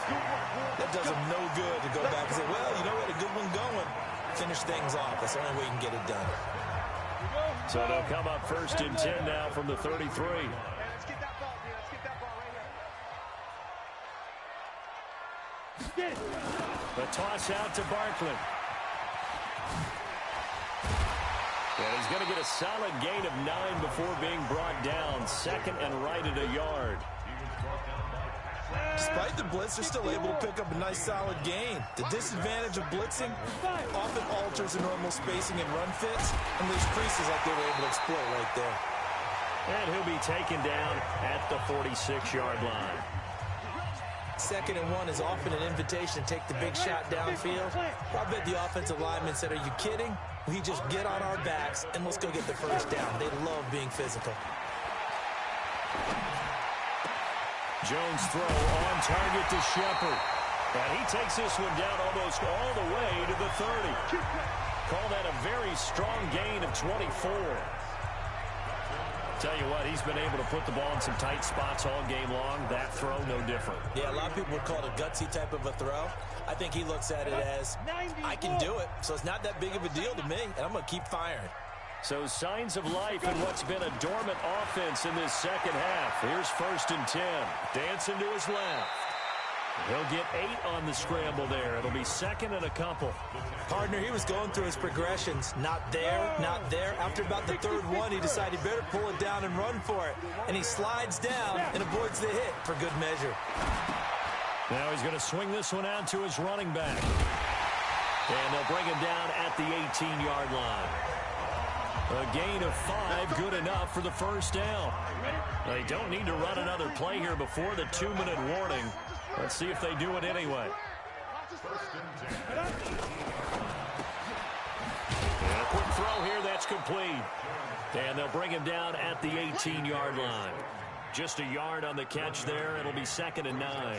that does them no good to go back and say, well, you know, we had a good one going. Finish things off. That's the only way you can get it done. So they'll come up 1st and 10 now from the 33. The toss out to Barkley. And he's going to get a solid gain of 9 before being brought down. 2nd and right at a yard. Despite the blitz, they're still able to pick up a nice solid gain. The disadvantage of blitzing often alters the normal spacing and run fits and leaves creases like they were able to exploit right there. And he'll be taken down at the 46-yard line. 2nd and 1 is often an invitation to take the big shot downfield. I bet the offensive linemen said, are you kidding? We just get on our backs and let's go get the first down. They love being physical. Jones throw on target to Shepard. And he takes this one down almost all the way to the 30. Call that a very strong gain of 24. Tell you what, he's been able to put the ball in some tight spots all game long. That throw, no different. Yeah, a lot of people would call it a gutsy type of a throw. I think he looks at it as, I can do it, so it's not that big of a deal to me, and I'm going to keep firing. So signs of life in what's been a dormant offense in this second half. Here's 1st and 10. Dancing to his left. He'll get 8 on the scramble there. It'll be 2nd and a couple. Partner, he was going through his progressions. Not there, not there. After about the 3rd one, he decided he better pull it down and run for it. And he slides down and avoids the hit for good measure. Now he's going to swing this one out to his running back. And they'll bring him down at the 18-yard line. A gain of 5, good enough for the first down. They don't need to run another play here before the 2-minute warning. Let's see if they do it anyway. And a quick throw here, that's complete. And they'll bring him down at the 18-yard line. Just a yard on the catch there. It'll be 2nd and 9.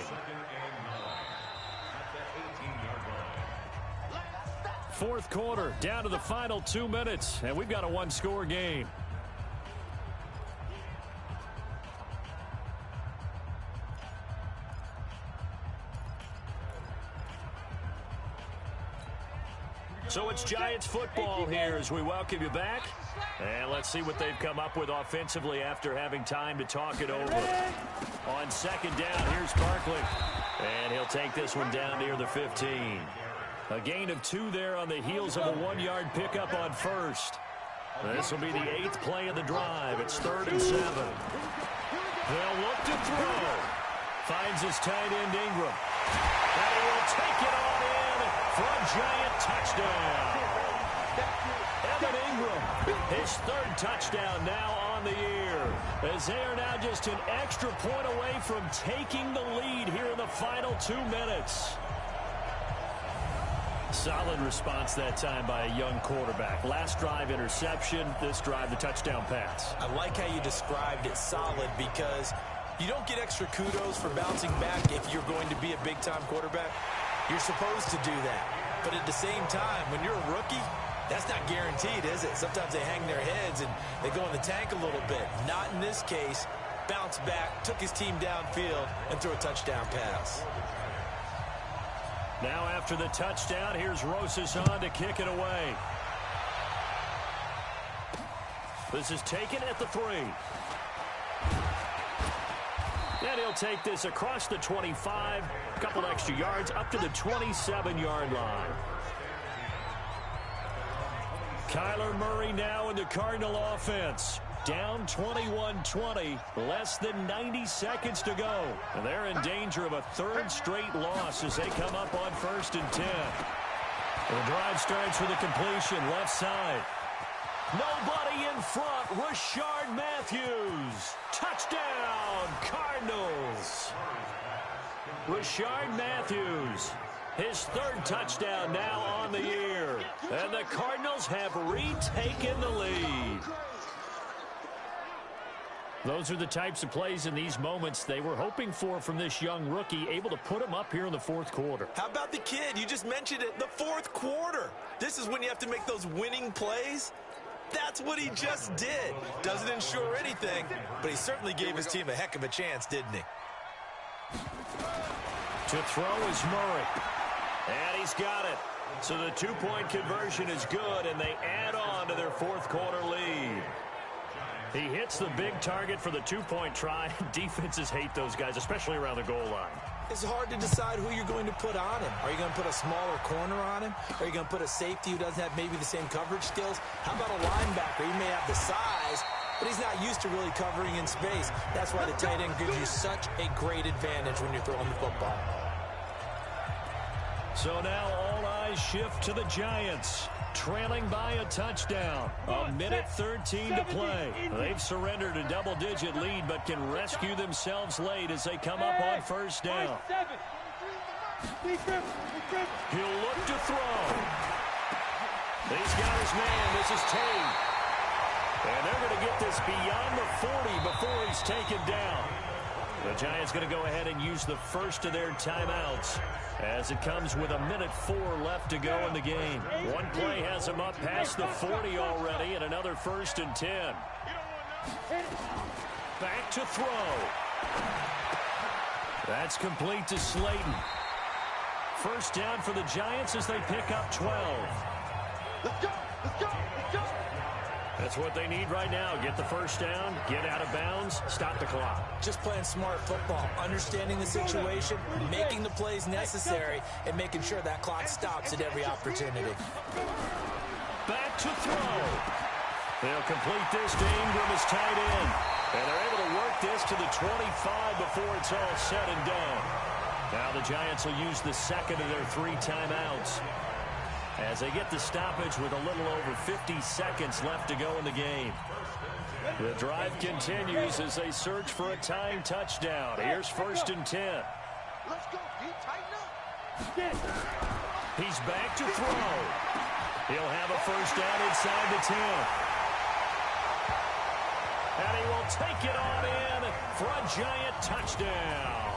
Fourth quarter, down to the final 2 minutes, and we've got a one-score game. So it's Giants football here as we welcome you back. And let's see what they've come up with offensively after having time to talk it over. On 2nd down, here's Barkley. And he'll take this one down near the 15. A gain of 2 there on the heels of a 1-yard pickup on 1st. This will be the 8th play of the drive. It's 3rd and 7. They'll look to throw. Finds his tight end Ingram. And he will take it on in for a Giant touchdown. Evan Ingram, his 3rd touchdown now on the year. As they are now just an extra point away from taking the lead here in the final 2 minutes. Solid response that time by a young quarterback. Last drive, interception. This drive, the touchdown pass. I like how you described it, solid, because you don't get extra kudos for bouncing back if you're going to be a big-time quarterback. You're supposed to do that. But at the same time, when you're a rookie, that's not guaranteed, is it? Sometimes they hang their heads and they go in the tank a little bit. Not in this case. Bounced back, took his team downfield, and threw a touchdown pass. Now after the touchdown, here's Rosas on to kick it away. This is taken at the 3. And he'll take this across the 25, a couple extra yards up to the 27-yard line. Kyler Murray now in the Cardinal offense. Down 21-20, less than 90 seconds to go. And they're in danger of a 3rd straight loss as they come up on 1st and 10. The drive starts with a completion left side. Nobody in front. Rashard Matthews. Touchdown, Cardinals. Rashard Matthews. His 3rd touchdown now on the year. And the Cardinals have retaken the lead. Those are the types of plays in these moments they were hoping for from this young rookie, able to put him up here in the fourth quarter. How about the kid? You just mentioned it, the fourth quarter. This is when you have to make those winning plays. That's what he just did. Doesn't ensure anything, but he certainly gave his team a heck of a chance, didn't he? To throw is Murray. And he's got it. So the two-point conversion is good, and they add on to their fourth quarter lead. He hits the big target for the two-point try. Defenses hate those guys, especially around the goal line. It's hard to decide who you're going to put on him. Are you going to put a smaller corner on him? Are you going to put a safety who doesn't have maybe the same coverage skills? How about a linebacker? He may have the size, but he's not used to really covering in space. That's why the tight end gives you such a great advantage when you're throwing the football. So now all eyes shift to the Giants, trailing by a touchdown. A minute 13 to play. They've surrendered a double-digit lead, but can rescue themselves late as they come up on first down. He'll look to throw. He's got his man. This is Tate. And they're going to get this beyond the 40 before he's taken down. The Giants going to go ahead and use the first of their timeouts as it comes with a minute 4 left to go in the game. One play has him up past the 40 already, and another 1st and 10. Back to throw. That's complete to Slayton. First down for the Giants as they pick up 12. Let's go! Let's go! Let's go! That's what they need right now. Get the first down, get out of bounds, stop the clock. Just playing smart football, understanding the situation, making the plays necessary, and making sure that clock stops at every opportunity. Back to throw. They'll complete this to Ingram as tight end. And they're able to work this to the 25 before it's all said and done. Now the Giants will use the second of their 3 timeouts as they get the stoppage with a little over 50 seconds left to go in the game. The drive continues as they search for a tying touchdown. Here's 1st and 10. Let's go! Tighten up! He's back to throw. He'll have a first down inside the 10. And he will take it on in for a Giant touchdown.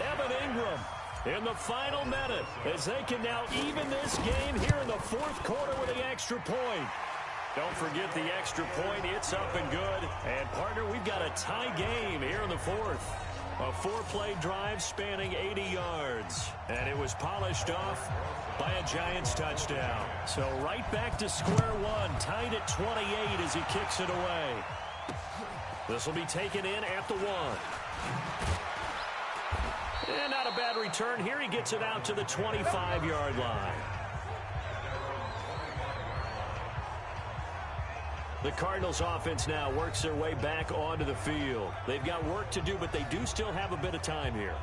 Evan Ingram in the final minute as they can now even this game here in the fourth quarter with the extra point. Don't forget the extra point. It's up and good. And, partner, we've got a tie game here in the fourth. A 4-play drive spanning 80 yards. And it was polished off by a Giants touchdown. So right back to square one, tied at 28 as he kicks it away. This will be taken in at the 1. And not a bad return here. He gets it out to the 25-yard line. The Cardinals offense now works their way back onto the field. They've got work to do, but they do still have a bit of time here.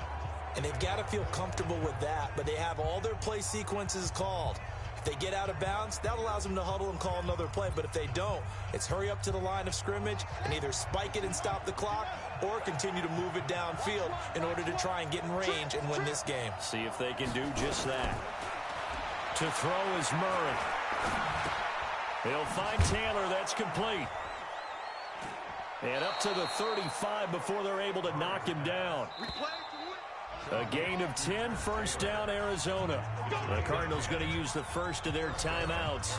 And they've got to feel comfortable with that, but they have all their play sequences called. If they get out of bounds, that allows them to huddle and call another play. But if they don't, it's hurry up to the line of scrimmage and either spike it and stop the clock or continue to move it downfield in order to try and get in range and win this game. See if they can do just that. To throw is Murray. He'll find Taylor. That's complete. And up to the 35 before they're able to knock him down. A gain of 10, first down, Arizona. The Cardinals going to use the first of their timeouts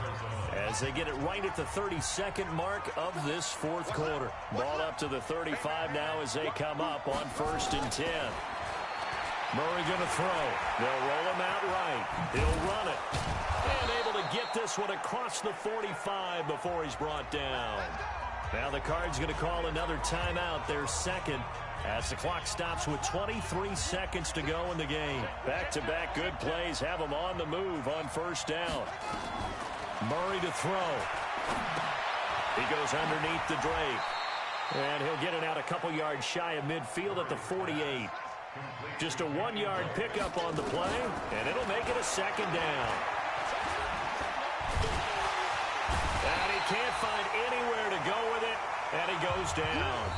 as they get it right at the 32nd mark of this fourth quarter. Ball up to the 35 now as they come up on 1st and 10. Murray going to throw. They'll roll him out right. He'll run it. And able to get this one across the 45 before he's brought down. Now the Cards going to call another timeout, their second, as the clock stops with 23 seconds to go in the game. Back-to-back good plays have them on the move on first down. Murray to throw. He goes underneath the drape. And he'll get it out a couple yards shy of midfield at the 48. Just a 1-yard pickup on the play, and it'll make it a second down. And he can't find anywhere to go with it, and he goes down.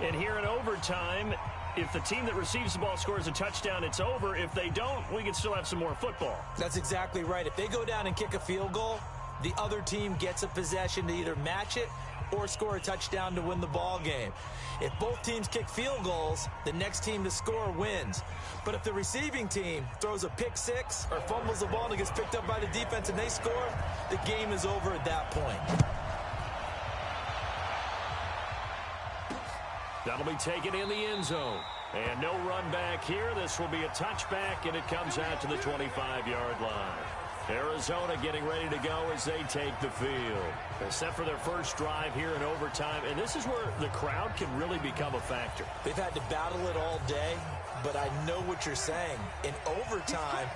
And here in overtime, if the team that receives the ball scores a touchdown, it's over. If they don't, we can still have some more football. That's exactly right. If they go down and kick a field goal, the other team gets a possession to either match it or score a touchdown to win the ball game. If both teams kick field goals, the next team to score wins. But if the receiving team throws a pick six or fumbles the ball and it gets picked up by the defense and they score, the game is over at that point. That'll be taken in the end zone. And no run back here. This will be a touchback, and it comes out to the 25-yard line. Arizona getting ready to go as they take the field. Except for their first drive here in overtime. And this is where the crowd can really become a factor. They've had to battle it all day, but I know what you're saying. In overtime,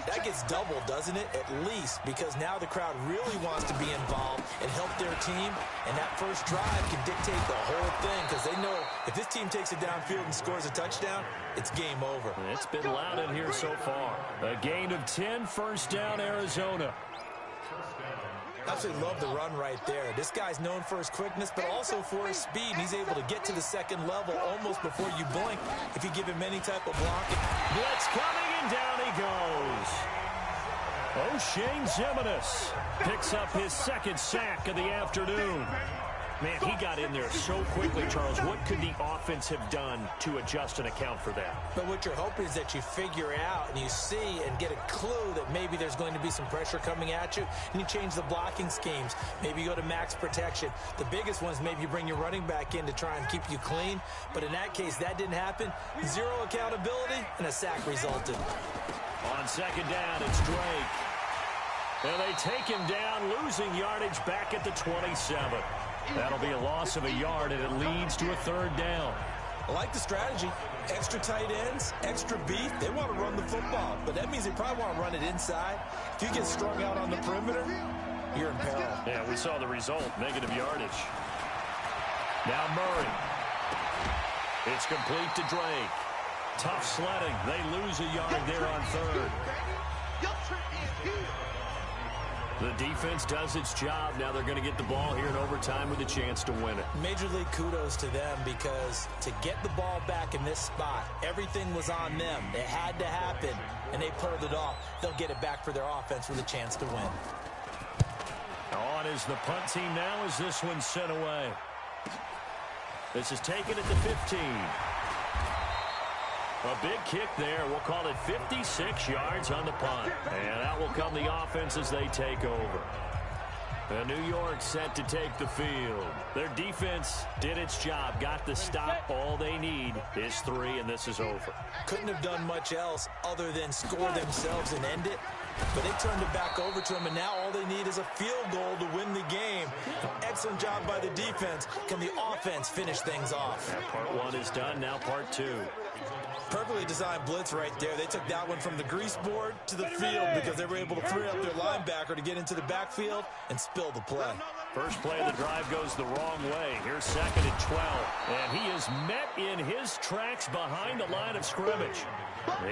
that gets doubled, doesn't it? At least, because now the crowd really wants to be involved and help their team, and that first drive can dictate the whole thing because they know if this team takes it downfield and scores a touchdown, it's game over. It's been loud in here so far. A gain of 10, first down, Arizona. Absolutely love the run right there. This guy's known for his quickness, but also for his speed. He's able to get to the second level almost before you blink if you give him any type of blocking. Blitz coming, and down he goes. O'Shane Ximines picks up his second sack of the afternoon. Man, he got in there so quickly, Charles. What could the offense have done to adjust and account for that? But what you're hoping is that you figure out and you see and get a clue that maybe there's going to be some pressure coming at you, and you change the blocking schemes. Maybe you go to max protection. The biggest one is maybe you bring your running back in to try and keep you clean. But in that case, that didn't happen. Zero accountability, and a sack resulted. On second down, it's Drake. And they take him down, losing yardage back at the 27. That'll be a loss of a yard, and it leads to a third down. I like the strategy. Extra tight ends, extra beef. They want to run the football, but that means they probably want to run it inside. If you get strung out on the perimeter, you're in peril. Yeah, we saw the result, negative yardage. Now Murray. It's complete to Drake. Tough sledding. They lose a yard there on third. The defense does its job. Now they're going to get the ball here in overtime with a chance to win it. Major league kudos to them because to get the ball back in this spot, everything was on them. It had to happen, and they pulled it off. They'll get it back for their offense with a chance to win. On is the punt team now as this one's sent away. This is taken at the 15. A big kick there. We'll call it 56 yards on the punt. And out will come the offense as they take over. And New York set to take the field. Their defense did its job. Got the stop. All they need is 3, and this is over. Couldn't have done much else other than score themselves and end it. But they turned it back over to them, and now all they need is a field goal to win the game. Excellent job by the defense. Can the offense finish things off? And part 1 is done. Now part 2. Perfectly designed blitz right there. They took that one from the grease board to the field because they were able to free up their linebacker to get into the backfield and spill the play. First play of the drive goes the wrong way. Here's second and 12. And he is met in his tracks behind the line of scrimmage.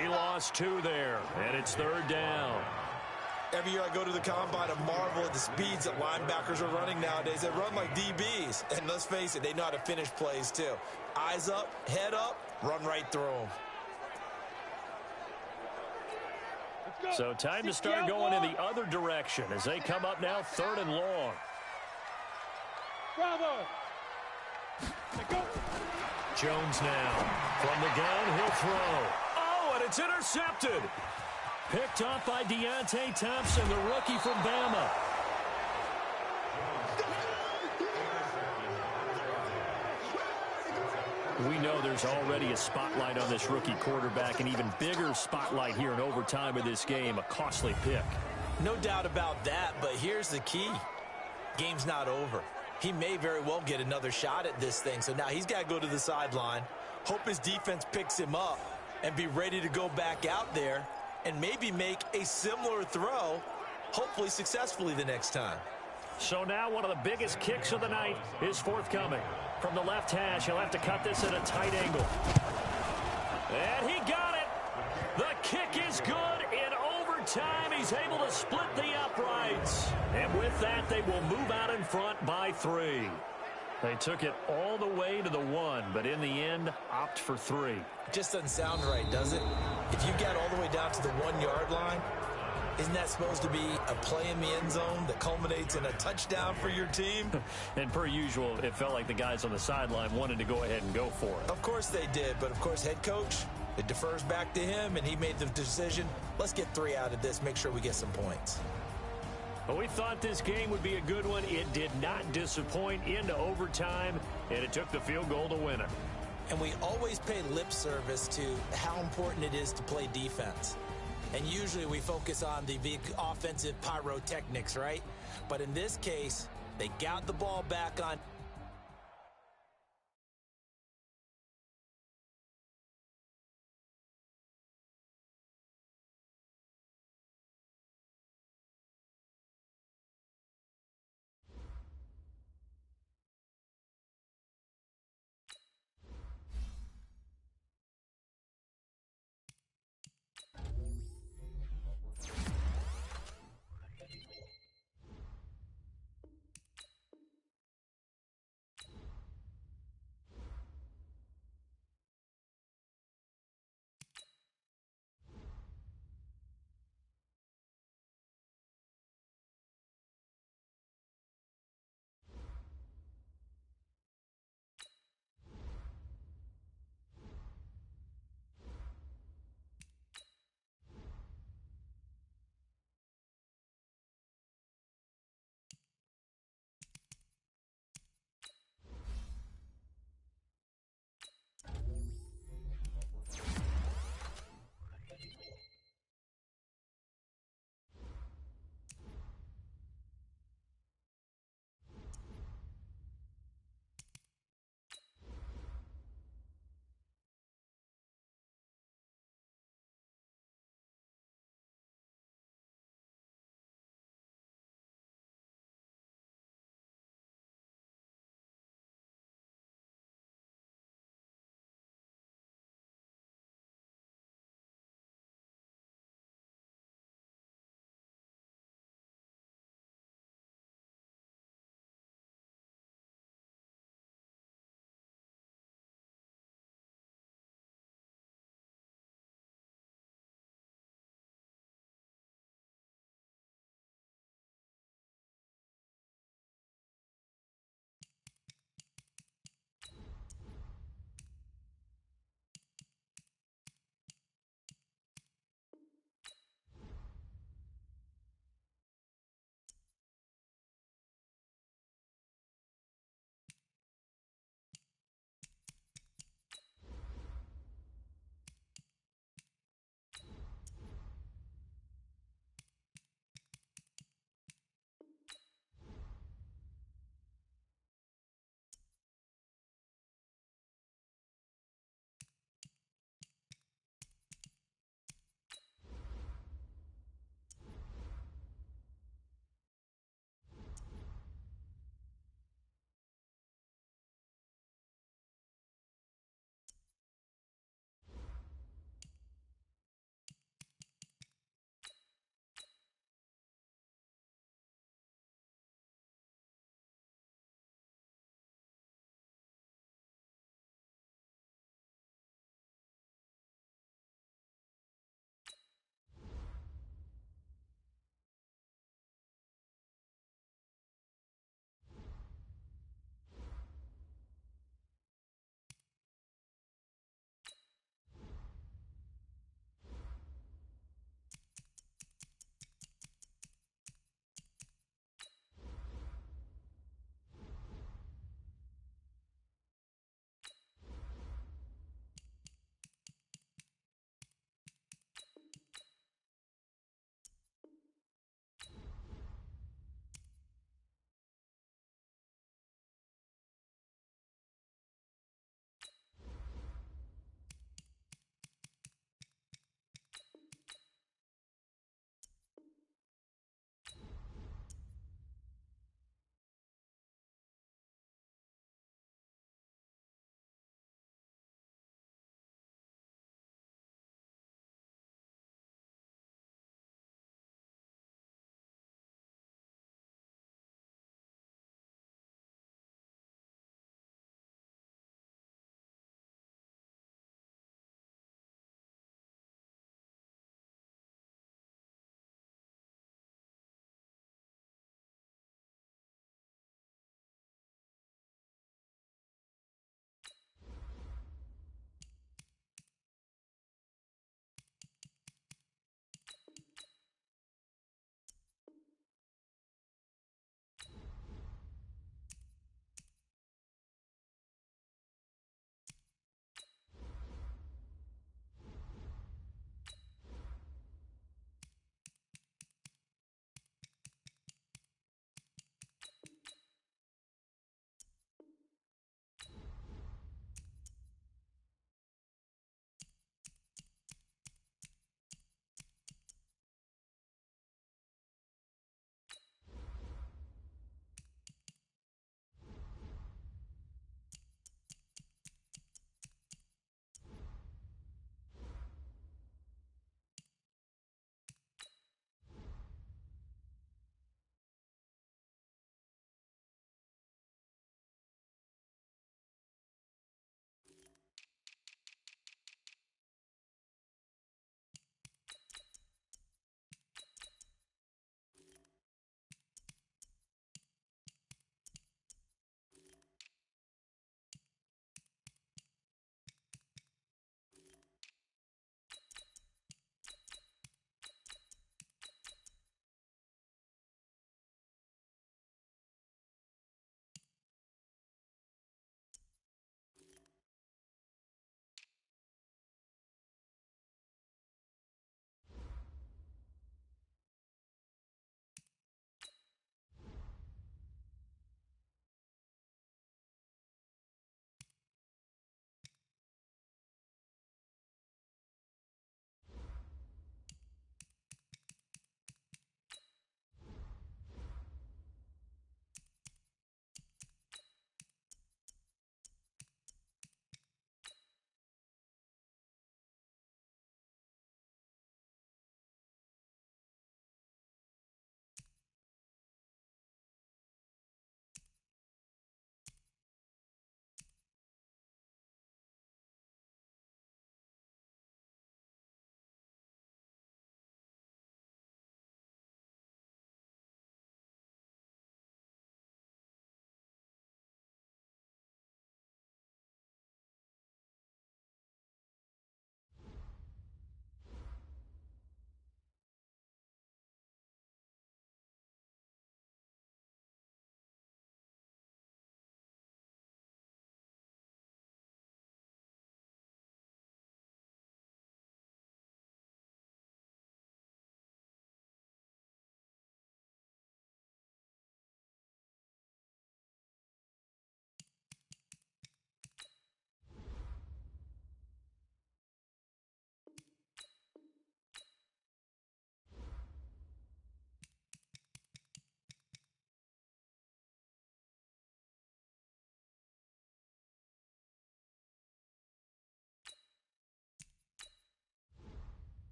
He lost 2 there, and it's third down. Every year I go to the combine and marvel at the speeds that linebackers are running nowadays. They run like DBs. And let's face it, they know how to finish plays too. Eyes up, head up, run right through them. So time to start going in the other direction as they come up now third and long. Jones now from the gun, he'll throw. Oh, and it's intercepted. Picked up by Deontay Thompson, the rookie from Bama. We know there's already a spotlight on this rookie quarterback, an even bigger spotlight here in overtime of this game, a costly pick. No doubt about that, but here's the key. Game's not over. He may very well get another shot at this thing, so now he's got to go to the sideline, hope his defense picks him up, and be ready to go back out there and maybe make a similar throw, hopefully successfully the next time. So now one of the biggest kicks of the night is forthcoming. From the left hash, he'll have to cut this at a tight angle. And he got it. The kick is good. In overtime, he's able to split the uprights. And with that, they will move out in front by 3. They took it all the way to the 1, but in the end, opt for 3. Just doesn't sound right, does it? If you get all the way down to the 1-yard line, Isn't that supposed to be a play in the end zone that culminates in a touchdown for your team? And per usual, it felt like the guys on the sideline wanted to go ahead and go for it. Of course they did, but of course head coach, it defers back to him, and he made the decision. Let's get 3 out of this, make sure we get some points. But we thought this game would be a good one. It did not disappoint into overtime, and it took the field goal to win it. And we always pay lip service to how important it is to play defense. And usually we focus on the big offensive pyrotechnics, right? But in this case, they got the ball back on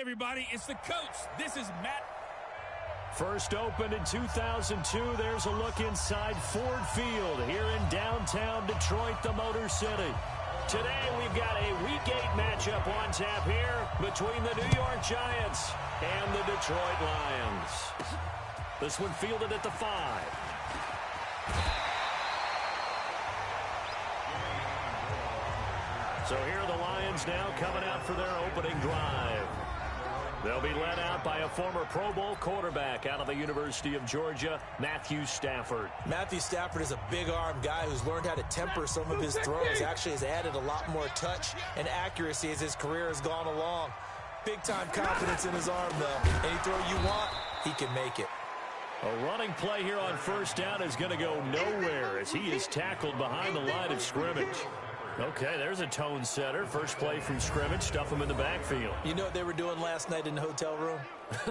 everybody, it's the coach. This is Matt. First opened in 2002, there's a look inside Ford Field here in downtown Detroit, the Motor City. Today we've got a Week 8 matchup on tap here between the New York Giants and the Detroit Lions. This one fielded at the 5. So here are the Lions now coming out for their opening drive. They'll be led out by a former Pro Bowl quarterback out of the University of Georgia, Matthew Stafford. Matthew Stafford is a big-arm guy who's learned how to temper some of his throws. Actually has added a lot more touch and accuracy as his career has gone along. Big-time confidence in his arm, though. Any throw you want, he can make it. A running play here on first down is going to go nowhere as he is tackled behind the line of scrimmage. Okay, there's a tone setter. First play from scrimmage, stuff him in the backfield. You know what they were doing last night in the hotel room?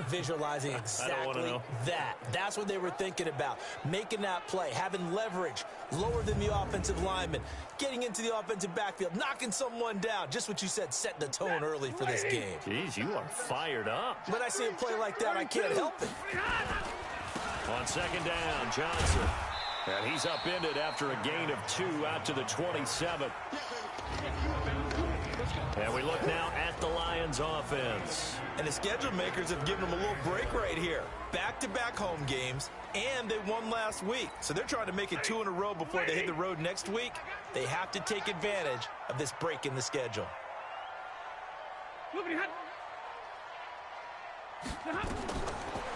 Visualizing exactly that. That's what they were thinking about. Making that play, having leverage, lower than the offensive lineman, getting into the offensive backfield, knocking someone down. Just what you said, setting the tone early for this game. Jeez, you are fired up. When I see a play like that, I can't help it. On second down, Johnson. And he's upended after a gain of 2 out to the 27. And we look now at the Lions offense. And the schedule makers have given them a little break right here. Back-to-back home games, and they won last week. So they're trying to make it 2 in a row before they hit the road next week. They have to take advantage of this break in the schedule.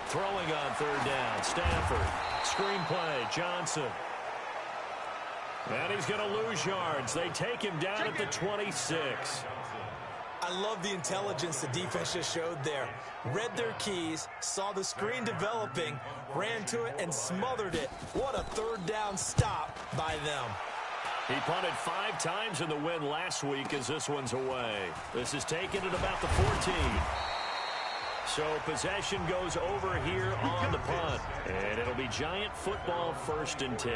Throwing on third down, Stafford. Screen play, Johnson. And he's going to lose yards. They take him down at the 26. I love the intelligence the defense just showed there. Read their keys, saw the screen developing, ran to it, and smothered it. What a third down stop by them. He punted 5 times in the win last week as this one's away. This is taken at about the 14. So possession goes over here on the punt. And it'll be Giant football, 1st and 10.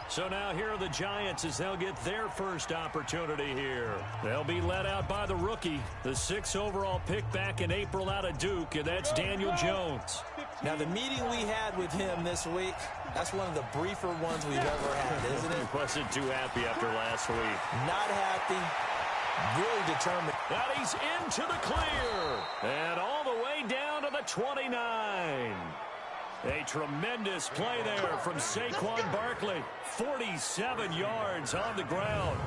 So now here are the Giants as they'll get their first opportunity here. They'll be led out by the rookie, the 6th overall pick back in April out of Duke, and that's Daniel Jones. Now the meeting we had with him this week, that's one of the briefer ones we've ever had, isn't it? He wasn't too happy after last week. Not happy. Really determined. That he's into the clear. And all the way down to the 29. A tremendous play there from Saquon Barkley. 47 yards on the ground.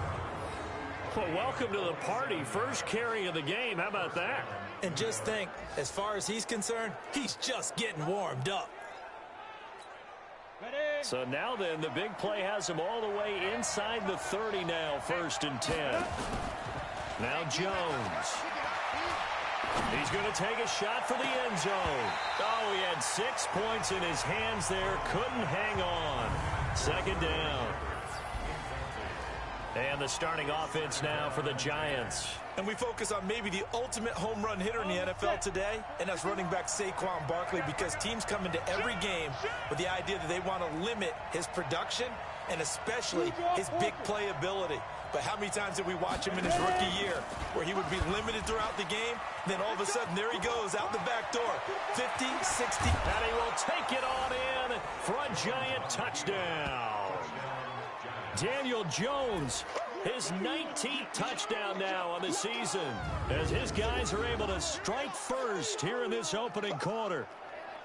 Well, welcome to the party. First carry of the game. How about that? And just think, as far as he's concerned, he's just getting warmed up. So now then, the big play has him all the way inside the 30 now, 1st and 10. Now Jones. He's going to take a shot for the end zone. Oh, he had 6 points in his hands there. Couldn't hang on. 2nd down. And the starting offense now for the Giants. And we focus on maybe the ultimate home run hitter in the NFL today, and that's running back Saquon Barkley, because teams come into every game with the idea that they want to limit his production and especially his big play ability. But how many times did we watch him in his rookie year where he would be limited throughout the game, then all of a sudden there he goes out the back door, 50, 60. And he will take it on in for a Giant touchdown. Daniel Jones, his 19th touchdown now on the season, as his guys are able to strike first here in this opening quarter.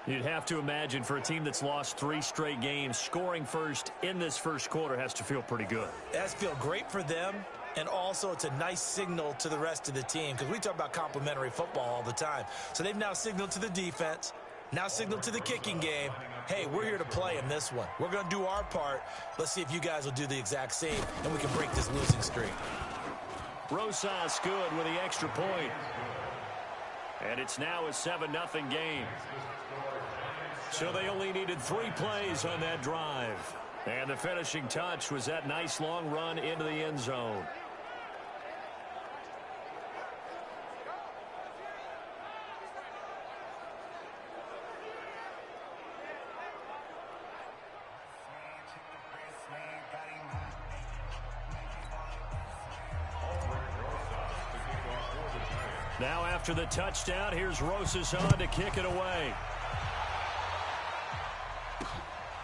You'd have to imagine for a team that's lost 3 straight games, scoring first in this first quarter has to feel pretty good. It has to feel great for them, and also it's a nice signal to the rest of the team, because we talk about complimentary football all the time. So they've now signaled to the defense, now signaled to the kicking game, hey, we're here to play in this one. We're going to do our part. Let's see if you guys will do the exact same, and we can break this losing streak. Rosas good with the extra point. And it's now a 7-0 game. So they only needed 3 plays on that drive. And the finishing touch was that nice long run into the end zone. Now after the touchdown, here's Rosas on to kick it away.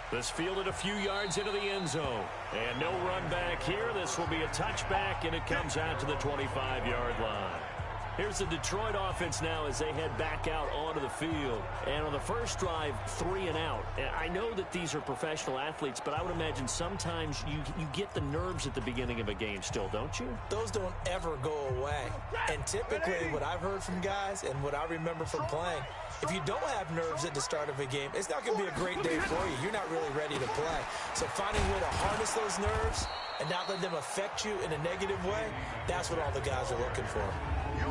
This fielded a few yards into the end zone. And no run back here. This will be a touchback, and it comes out to the 25-yard line. Here's the Detroit offense now as they head back out onto the field. And on the first drive, 3 and out. I know that these are professional athletes, but I would imagine sometimes you get the nerves at the beginning of a game still, don't you? Those don't ever go away. And typically what I've heard from guys and what I remember from playing, if you don't have nerves at the start of a game, it's not going to be a great day for you. You're not really ready to play. So finding a way to harness those nerves and not let them affect you in a negative way, that's what all the guys are looking for.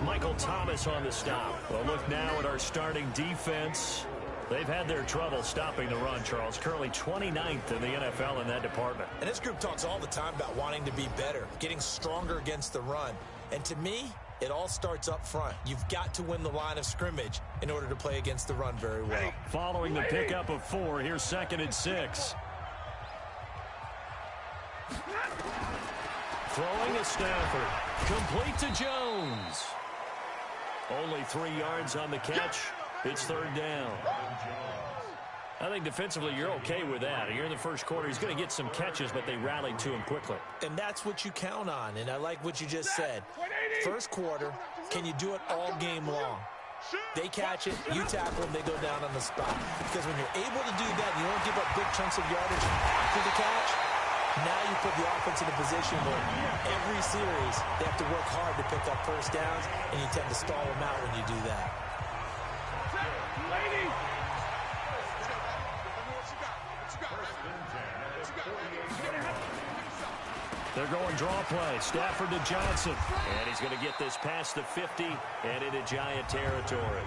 Michael Thomas on the stop. Well, look now at our starting defense. They've had their trouble stopping the run, Charles. Currently 29th in the NFL in that department. And this group talks all the time about wanting to be better, getting stronger against the run. And to me, it all starts up front. You've got to win the line of scrimmage in order to play against the run very well. Following the pickup of 4, here's 2nd and 6. Throwing to Stafford. Complete to Jones. Only 3 yards on the catch. It's 3rd down. I think defensively you're okay with that. Here in the first quarter, he's going to get some catches, but they rallied to him quickly. And that's what you count on, and I like what you just said. First quarter, can you do it all game long? They catch it, you tackle them, they go down on the spot. Because when you're able to do that, you don't give up big chunks of yardage after the catch, now you put the offense in a position where every series they have to work hard to pick up first downs, and you tend to stall them out when you do that. They're going draw play. Stafford to Johnson. And he's going to get this past the 50 and into Giant territory.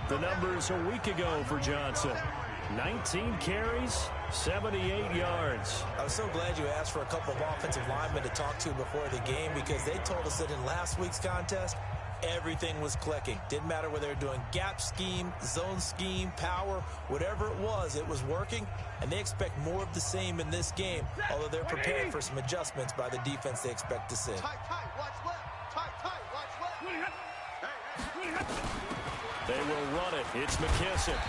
The numbers a week ago for Johnson. 19 carries, 78 yards. I was so glad you asked for a couple of offensive linemen to talk to before the game because they told us that in last week's contest, everything was clicking. Didn't matter whether they were doing gap scheme, zone scheme, power, whatever it was working, and they expect more of the same in this game, although they're prepared for some adjustments by the defense they expect to see. Tight, watch left. Tight, watch left. They will run it. It's McKissick.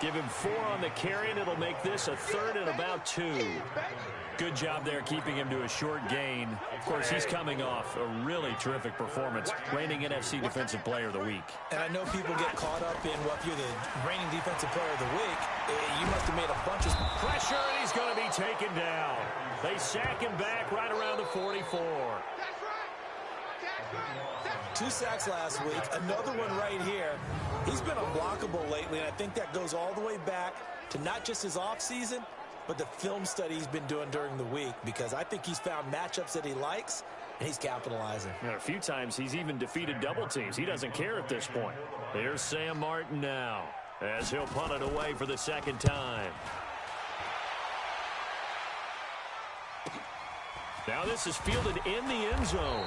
Give him 4 on the carry, and it'll make this a 3rd and about 2. Good job there keeping him to a short gain. Of course, he's coming off a really terrific performance, reigning NFC Defensive Player of the Week. And I know people get caught up in, well, if you're the reigning Defensive Player of the Week, you must have made a bunch of pressure, and he's going to be taken down. They sack him back right around the 44. 2 sacks last week, another one right here. He's been unblockable lately, and I think that goes all the way back to not just his offseason, but the film study he's been doing during the week, because I think he's found matchups that he likes, and he's capitalizing. A few times he's even defeated double teams. He doesn't care at this point. Here's Sam Martin now, as he'll punt it away for the 2nd time. Now this is fielded in the end zone.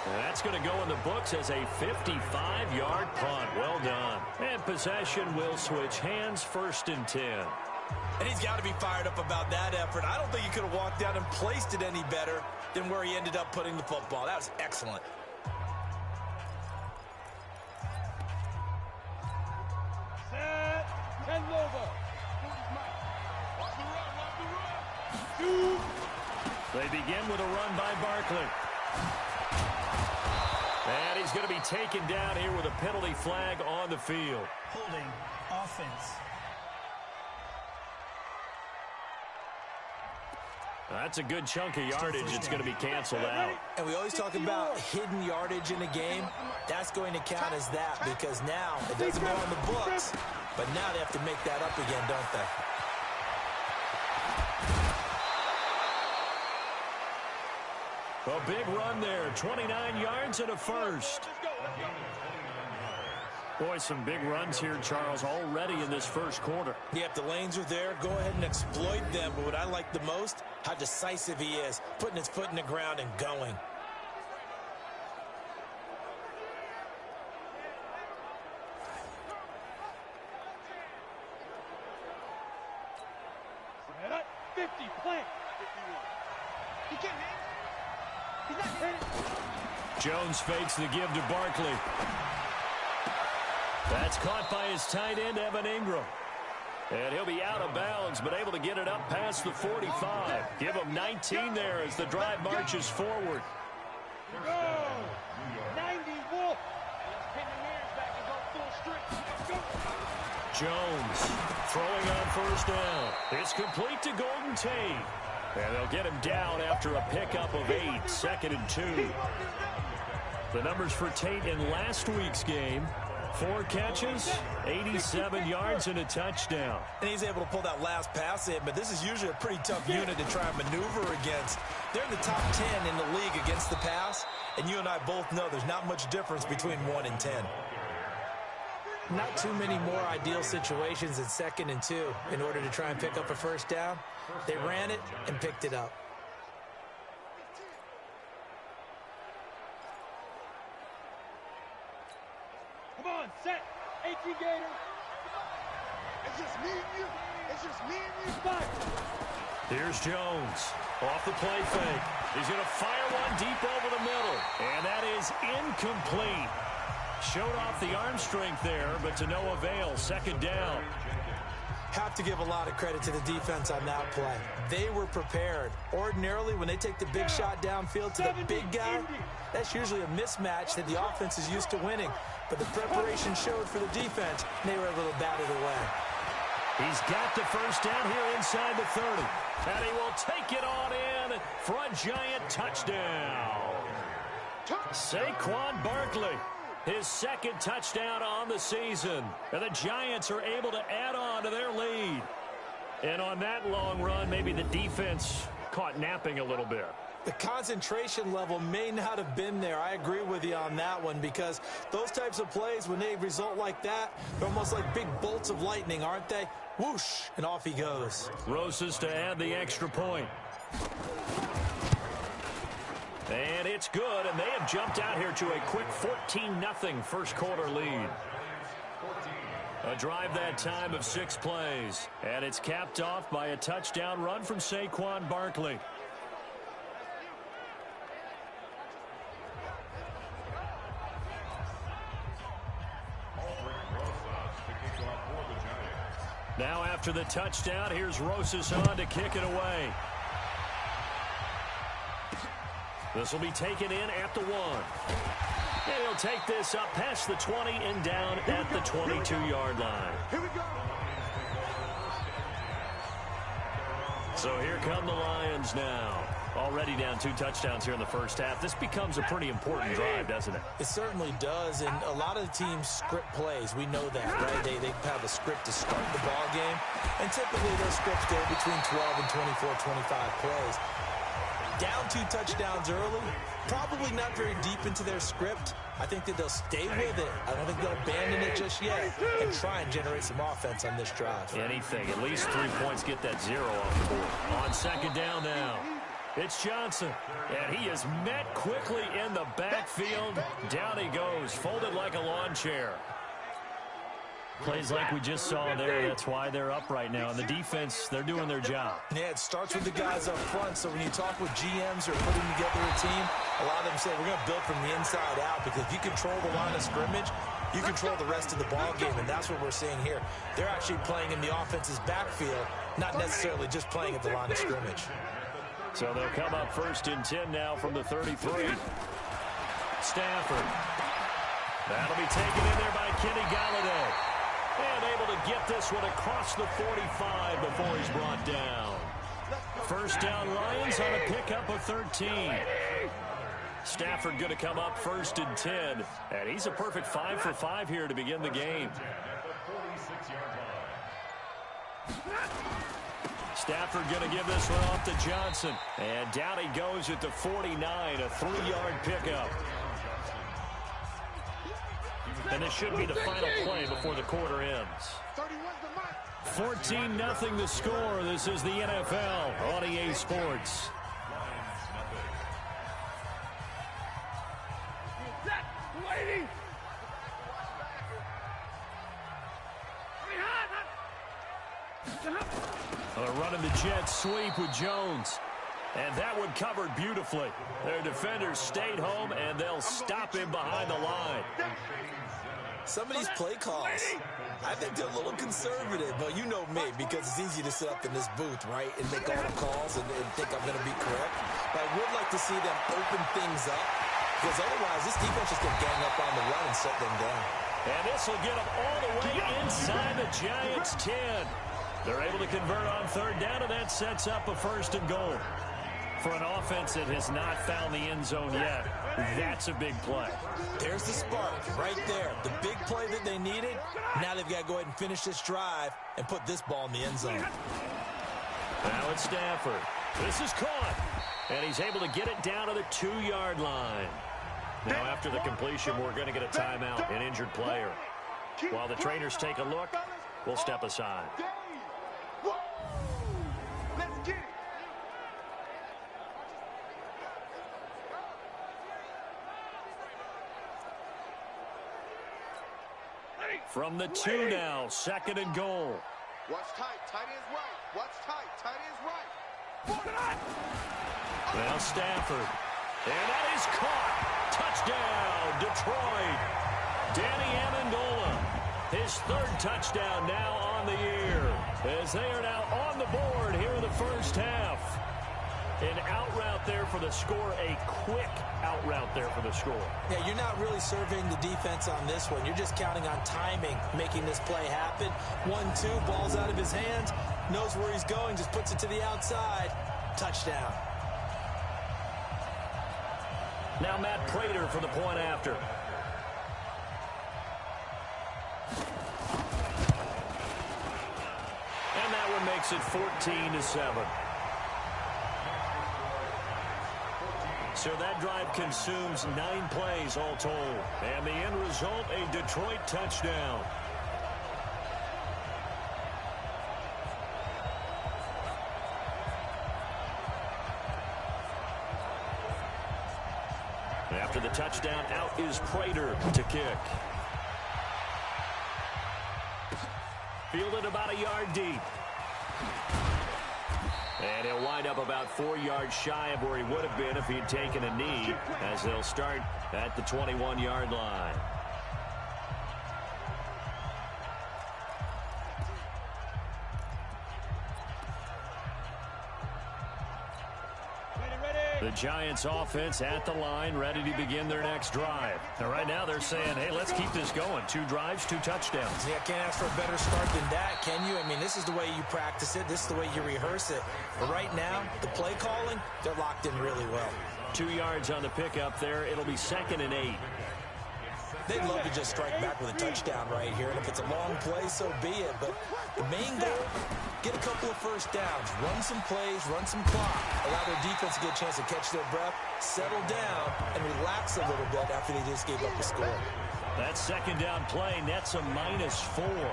And that's going to go in the books as a 55-yard punt. Well done. And possession will switch hands, 1st and 10. And he's got to be fired up about that effort. I don't think he could have walked down and placed it any better than where he ended up putting the football. That was excellent. Set and over. They begin with a run by Barkley. And he's going to be taken down here with a penalty flag on the field. Holding offense. That's a good chunk of yardage. It's going to be canceled out. And we always talk about hidden yardage in a game. That's going to count as that, because now it doesn't go on the books, but now they have to make that up again, don't they? A big run there, 29 yards and a 1st. Boy, some big runs here, Charles, already in this first quarter. Yep, the lanes are there. Go ahead and exploit them. But what I like the most, how decisive he is, putting his foot in the ground and going. Set up, 50, plant. 51. He can't hit. He's not hitting. Jones fakes the give to Barkley. That's caught by his tight end, Evan Ingram. And he'll be out of bounds, but able to get it up past the 45. Give him 19 there as the drive marches forward. Go! 90 Wolf. Pin your ears back and go full strength. Go! Jones throwing on first down. It's complete to Golden Tate. And they'll get him down after a pickup of 8, 2nd and 2. The numbers for Tate in last week's game: 4 catches, 87 yards, and a touchdown. And he's able to pull that last pass in, but this is usually a pretty tough unit to try and maneuver against. They're in the top 10 in the league against the pass, and you and I both know there's not much difference between 1 and 10. Not too many more ideal situations in 2nd and 2 in order to try and pick up a first down. They ran it and picked it up. Come on, set. AT Gator. It's just me and you. It's just me and you. Spot. Here's Jones off the play fake. He's going to fire one deep over the middle, and that is incomplete. Showed off the arm strength there, but to no avail. 2nd down. Have to give a lot of credit to the defense on that play. They were prepared. Ordinarily, when they take the big shot downfield to the big guy, that's usually a mismatch that the offense is used to winning. But the preparation showed for the defense, and they were able to bat it away. He's got the first down here inside the 30. And he will take it on in for a giant touchdown. Saquon Barkley, his 2nd touchdown on the season. And the Giants are able to add on to their lead. And on that long run, maybe the defense caught napping a little bit. The concentration level may not have been there. I agree with you on that one, because those types of plays, when they result like that, they're almost like big bolts of lightning, aren't they? Whoosh, and off he goes. Rosas to add the extra point. And it's good, and they have jumped out here to a quick 14-0 first quarter lead. A drive that time of 6 plays, and it's capped off by a touchdown run from Saquon Barkley. Now after the touchdown, here's Rosas on to kick it away. This will be taken in at the 1. And he'll take this up past the 20 and down at the 22-yard line. Here we go. So here come the Lions now. Already down 2 touchdowns here in the first half. This becomes a pretty important drive, doesn't it? It certainly does, and a lot of the teams script plays. We know that, right? They have a script to start the ball game, and typically those scripts go between 12 and 24, 25 plays. Down 2 touchdowns early, probably not very deep into their script. I think that they'll stay with it. I don't think they'll abandon it just yet and try and generate some offense on this drive. Anything, at least 3 points, get that 0 off the board. On 2nd down now. It's Johnson, and he is met quickly in the backfield. Down he goes, folded like a lawn chair. Plays like we just saw there, that's why they're up right now. And the defense, they're doing their job. Yeah, it starts with the guys up front, so when you talk with GMs or putting together a team, a lot of them say, we're going to build from the inside out, because if you control the line of scrimmage, you control the rest of the ball game, and that's what we're seeing here. They're actually playing in the offense's backfield, not necessarily just playing at the line of scrimmage. So they'll come up 1st and 10 now from the 33. Stafford. That'll be taken in there by Kenny Golladay. And able to get this one across the 45 before he's brought down. First down Lions on a pickup of 13. Stafford going to come up 1st and 10. And he's a perfect 5 for 5 here to begin the game. Stafford going to give this one off to Johnson. And down he goes at the 49, a 3-yard pickup. And this should be the final play before the quarter ends. 14-0 the score. This is the NFL on EA Sports. Well, they're running the jet sweep with Jones. And that one covered beautifully. Their defenders stayed home, and they'll stop him behind the line. Some of these play calls, I think they're a little conservative. But you know me, because it's easy to sit up in this booth, right, and make all the calls and think I'm going to be correct. But I would like to see them open things up, because otherwise this defense just going to gang up on the run and shut them down. And this will get them all the way inside the Giants' 10. They're able to convert on third down, and that sets up a 1st and goal. For an offense that has not found the end zone yet, that's a big play. There's the spark right there. The big play that they needed. Now they've got to go ahead and finish this drive and put this ball in the end zone. Now it's Stafford. This is caught. And he's able to get it down to the 2-yard line. Now after the completion, we're going to get a timeout, an injured player. While the trainers take a look, we'll step aside. Let's get it. From the 2 now, 2nd and goal. Watch tight. Tight end's right. Watch tight. Tight end's right. Now Stafford. And that is caught. Touchdown, Detroit. Danny Amendola. His 3rd touchdown now on the year. As they are now on the board here in the first half. An out route there for the score. A quick out route there for the score. Yeah, you're not really surveying the defense on this one. You're just counting on timing, making this play happen. 1-2, ball's out of his hands. Knows where he's going, just puts it to the outside. Touchdown. Now Matt Prater for the point after. And that one makes it 14-7. So that drive consumes 9 plays all told. And the end result, a Detroit touchdown. After the touchdown, out is Prater to kick. Fielded about a yard deep. And he'll wind up about 4 yards shy of where he would have been if he'd taken a knee, as they'll start at the 21-yard line. The Giants offense at the line, ready to begin their next drive. And right now they're saying, hey, let's keep this going. 2 drives, 2 touchdowns. Yeah, can't ask for a better start than that, can you? I mean, this is the way you practice it. This is the way you rehearse it. But right now, the play calling, they're locked in really well. 2 yards on the pickup there. It'll be 2nd and 8. They'd love to just strike back with a touchdown right here. And if it's a long play, so be it. But the main goal, get a couple of first downs. Run some plays, run some clock. Allow their defense to get a chance to catch their breath, settle down, and relax a little bit after they just gave up the score. That 2nd down play nets a -4.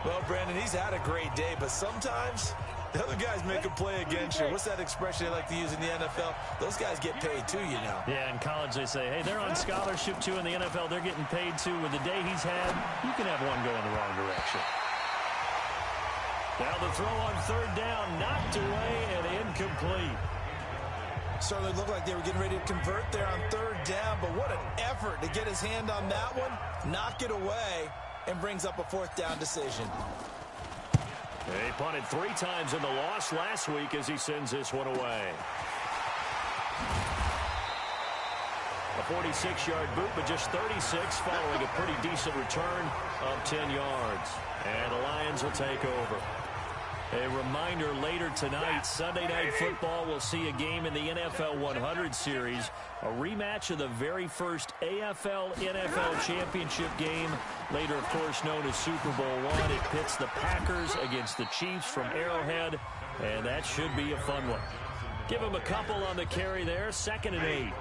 Well, Brandon, he's had a great day, but sometimes the other guys make a play against you. What's that expression they like to use in the NFL? Those guys get paid too, you know. Yeah, in college they say, hey, they're on scholarship too. In the NFL, they're getting paid too. With the day he's had, you can have one going the wrong direction. Now the throw on 3rd down, knocked away and incomplete. Certainly looked like they were getting ready to convert there on 3rd down, but what an effort to get his hand on that one, knock it away, and brings up a 4th down decision. He punted 3 times in the loss last week as he sends this one away. A 46-yard boot, but just 36 following a pretty decent return of 10 yards. And the Lions will take over. A reminder, later tonight, Sunday Night Football will see a game in the NFL 100 series, a rematch of the very first AFL-NFL championship game, later, of course, known as Super Bowl I. It pits the Packers against the Chiefs from Arrowhead, and that should be a fun one. Give him a couple on the carry there, 2nd and 8.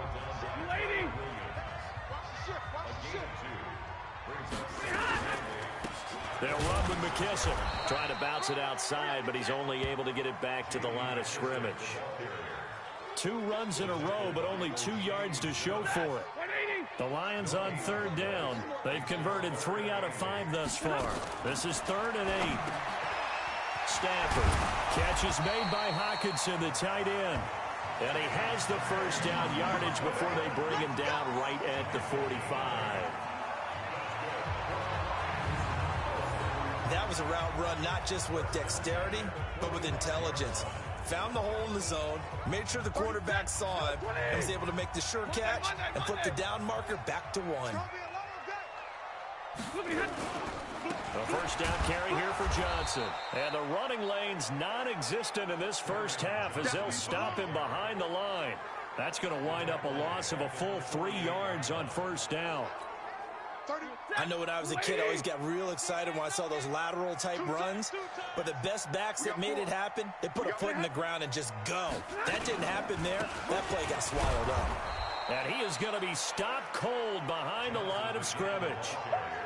They'll run with McKissick, trying to bounce it outside, but he's only able to get it back to the line of scrimmage. 2 runs in a row, but only 2 yards to show for it. The Lions on 3rd down. They've converted 3 out of 5 thus far. This is 3rd and 8. Stafford. Catch is made by Hockenson, the tight end. And he has the first down yardage before they bring him down right at the 45. That was a route run not just with dexterity, but with intelligence. Found the hole in the zone, made sure the quarterback saw him, and was able to make the sure catch and flip the down marker back to 1. The first down carry here for Johnson. And the running lane's non-existent in this first half as they'll stop him behind the line. That's going to wind up a loss of a full 3 yards on first down. I know when I was a kid, I always got real excited when I saw those lateral-type runs. But the best backs that made it happen, they put a foot in the ground and just go. That didn't happen there. That play got swallowed up. And he is going to be stopped cold behind the line of scrimmage.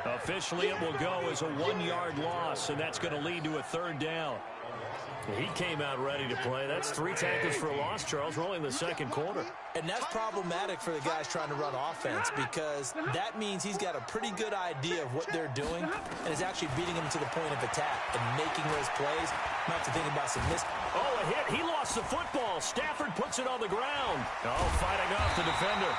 Officially, it will go as a 1-yard loss, and that's going to lead to a third down. He came out ready to play. That's 3 tackles for a loss, Charles. We're only in the second quarter. And that's problematic for the guys trying to run offense because that means he's got a pretty good idea of what they're doing and is actually beating them to the point of attack and making those plays. Might have to think about some miss. Oh, a hit. He lost the football. Stafford puts it on the ground. Oh, fighting off the defender.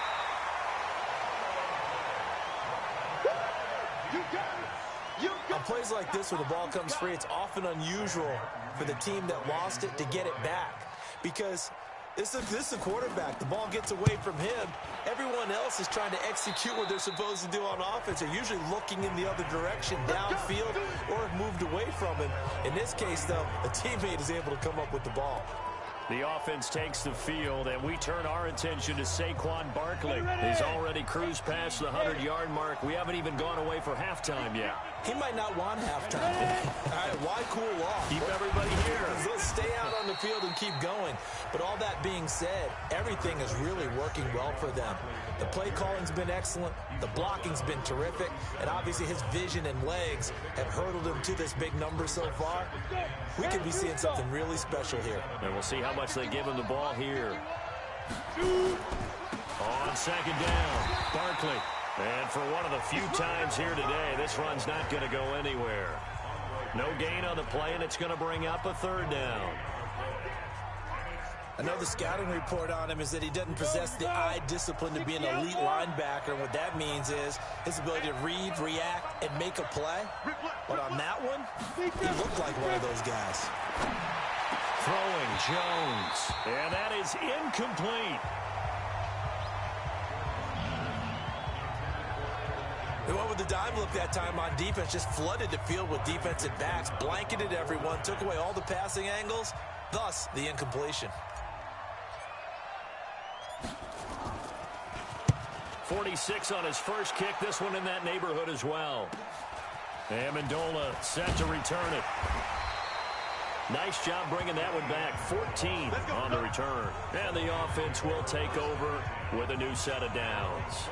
On plays like this where the ball comes free, it's often unusual for the team that lost it to get it back because this is a quarterback. The ball gets away from him. Everyone else is trying to execute what they're supposed to do on offense. They're usually looking in the other direction, downfield, or have moved away from him. In this case, though, a teammate is able to come up with the ball. The offense takes the field, and we turn our attention to Saquon Barkley. He's already cruised past the 100-yard mark. We haven't even gone away for halftime yet. He might not want halftime. All right, why cool off? Keep everybody here. Let's stay out on the field and keep going. But all that being said, everything is really working well for them. The play calling's been excellent. The blocking's been terrific. And obviously his vision and legs have hurdled him to this big number so far. We could be seeing something really special here. And we'll see how much they give him the ball here. On second down, Barkley. And for one of the few times here today, this run's not going to go anywhere. No gain on the play, and it's going to bring up a third down. I know the scouting report on him is that he doesn't possess the eye discipline to be an elite linebacker. And what that means is his ability to read, react, and make a play. But on that one, he looked like one of those guys. Throwing Jones. And that is incomplete. They went with the dime look that time on defense, just flooded the field with defensive backs, blanketed everyone, took away all the passing angles, thus the incompletion. 46 on his first kick, this one in that neighborhood as well. Amendola set to return it. Nice job bringing that one back. 14 on the return. And the offense will take over with a new set of downs.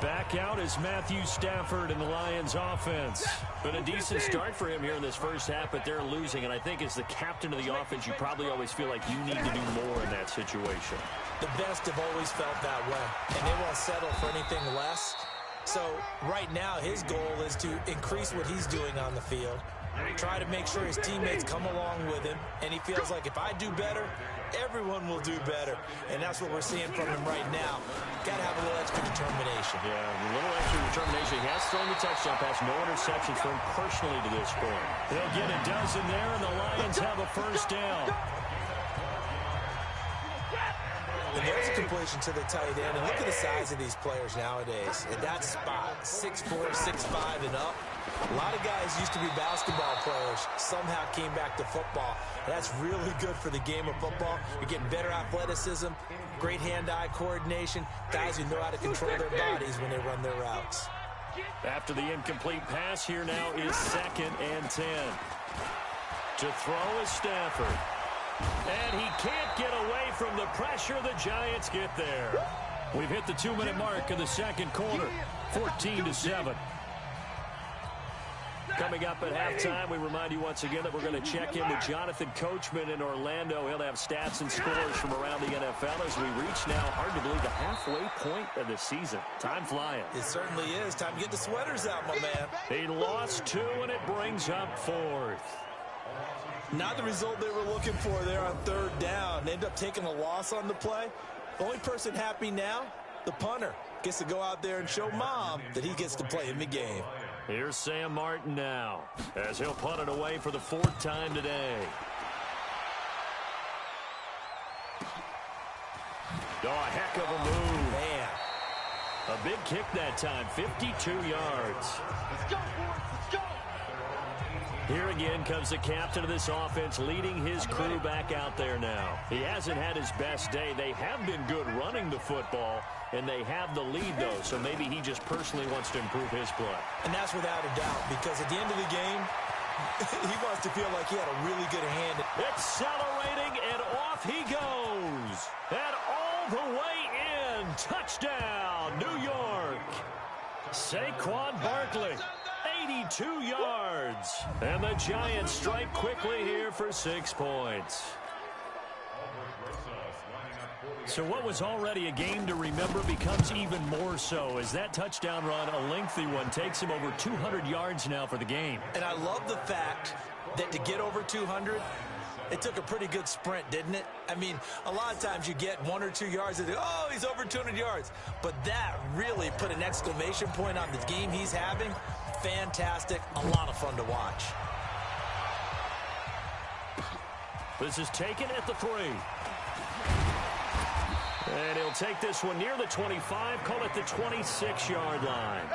Back out is Matthew Stafford in the Lions offense. Been a decent start for him here in this first half, but they're losing. And I think as the captain of the offense, you probably always feel like you need to do more in that situation. The best have always felt that way, and they won't settle for anything less. So right now his goal is to increase what he's doing on the field, try to make sure his teammates come along with him, and he feels like if I do better, everyone will do better. And that's what we're seeing from him right now. Got to have a little extra determination. Yeah, a little extra determination. He has thrown the touchdown pass, no interceptions for him personally to this point. They'll get a dozen there, and the Lions have a first down. And there's a completion to the tight end. And look at the size of these players nowadays. In that spot, 6'4", 6'5", and up. A lot of guys used to be basketball players, somehow came back to football. And that's really good for the game of football. You're getting better athleticism, great hand-eye coordination, guys who know how to control their bodies when they run their routes. After the incomplete pass, here now is 2nd and 10. To throw is Stafford. And he can't get away from the pressure. The Giants get there. We've hit the 2-minute mark of the second quarter, 14-7. Coming up at halftime, we remind you once again that we're going to check in with Jonathan Coachman in Orlando. He'll have stats and scores from around the NFL as we reach now, hard to believe, the halfway point of the season. Time flying. It certainly is. Time to get the sweaters out, my man. He lost 2, and it brings up 4th. Not the result they were looking for there on third down. They end up taking a loss on the play. The only person happy now, the punter, gets to go out there and show Mom that he gets to play in the game. Here's Sam Martin now, as he'll punt it away for the 4th time today. Oh, a heck of a move. Man. A big kick that time, 52 yards. Let's go, boys. Let's go. Here again comes the captain of this offense, leading his crew back out there now. He hasn't had his best day. They have been good running the football, and they have the lead, though, so maybe he just personally wants to improve his play. And that's without a doubt, because at the end of the game, he wants to feel like he had a really good hand. Accelerating, and off he goes. And all the way in. Touchdown, New York. Saquon Barkley. 82 yards. And the Giants strike quickly here for 6 points. So what was already a game to remember becomes even more so as that touchdown run, a lengthy one, takes him over 200 yards now for the game. And I love the fact that to get over 200, it took a pretty good sprint, didn't it? I mean, a lot of times you get 1 or 2 yards and oh, he's over 200 yards. But that really put an exclamation point on the game he's having. Fantastic. A lot of fun to watch. This is taken at the 3. And he'll take this one near the 25, call it the 26-yard line.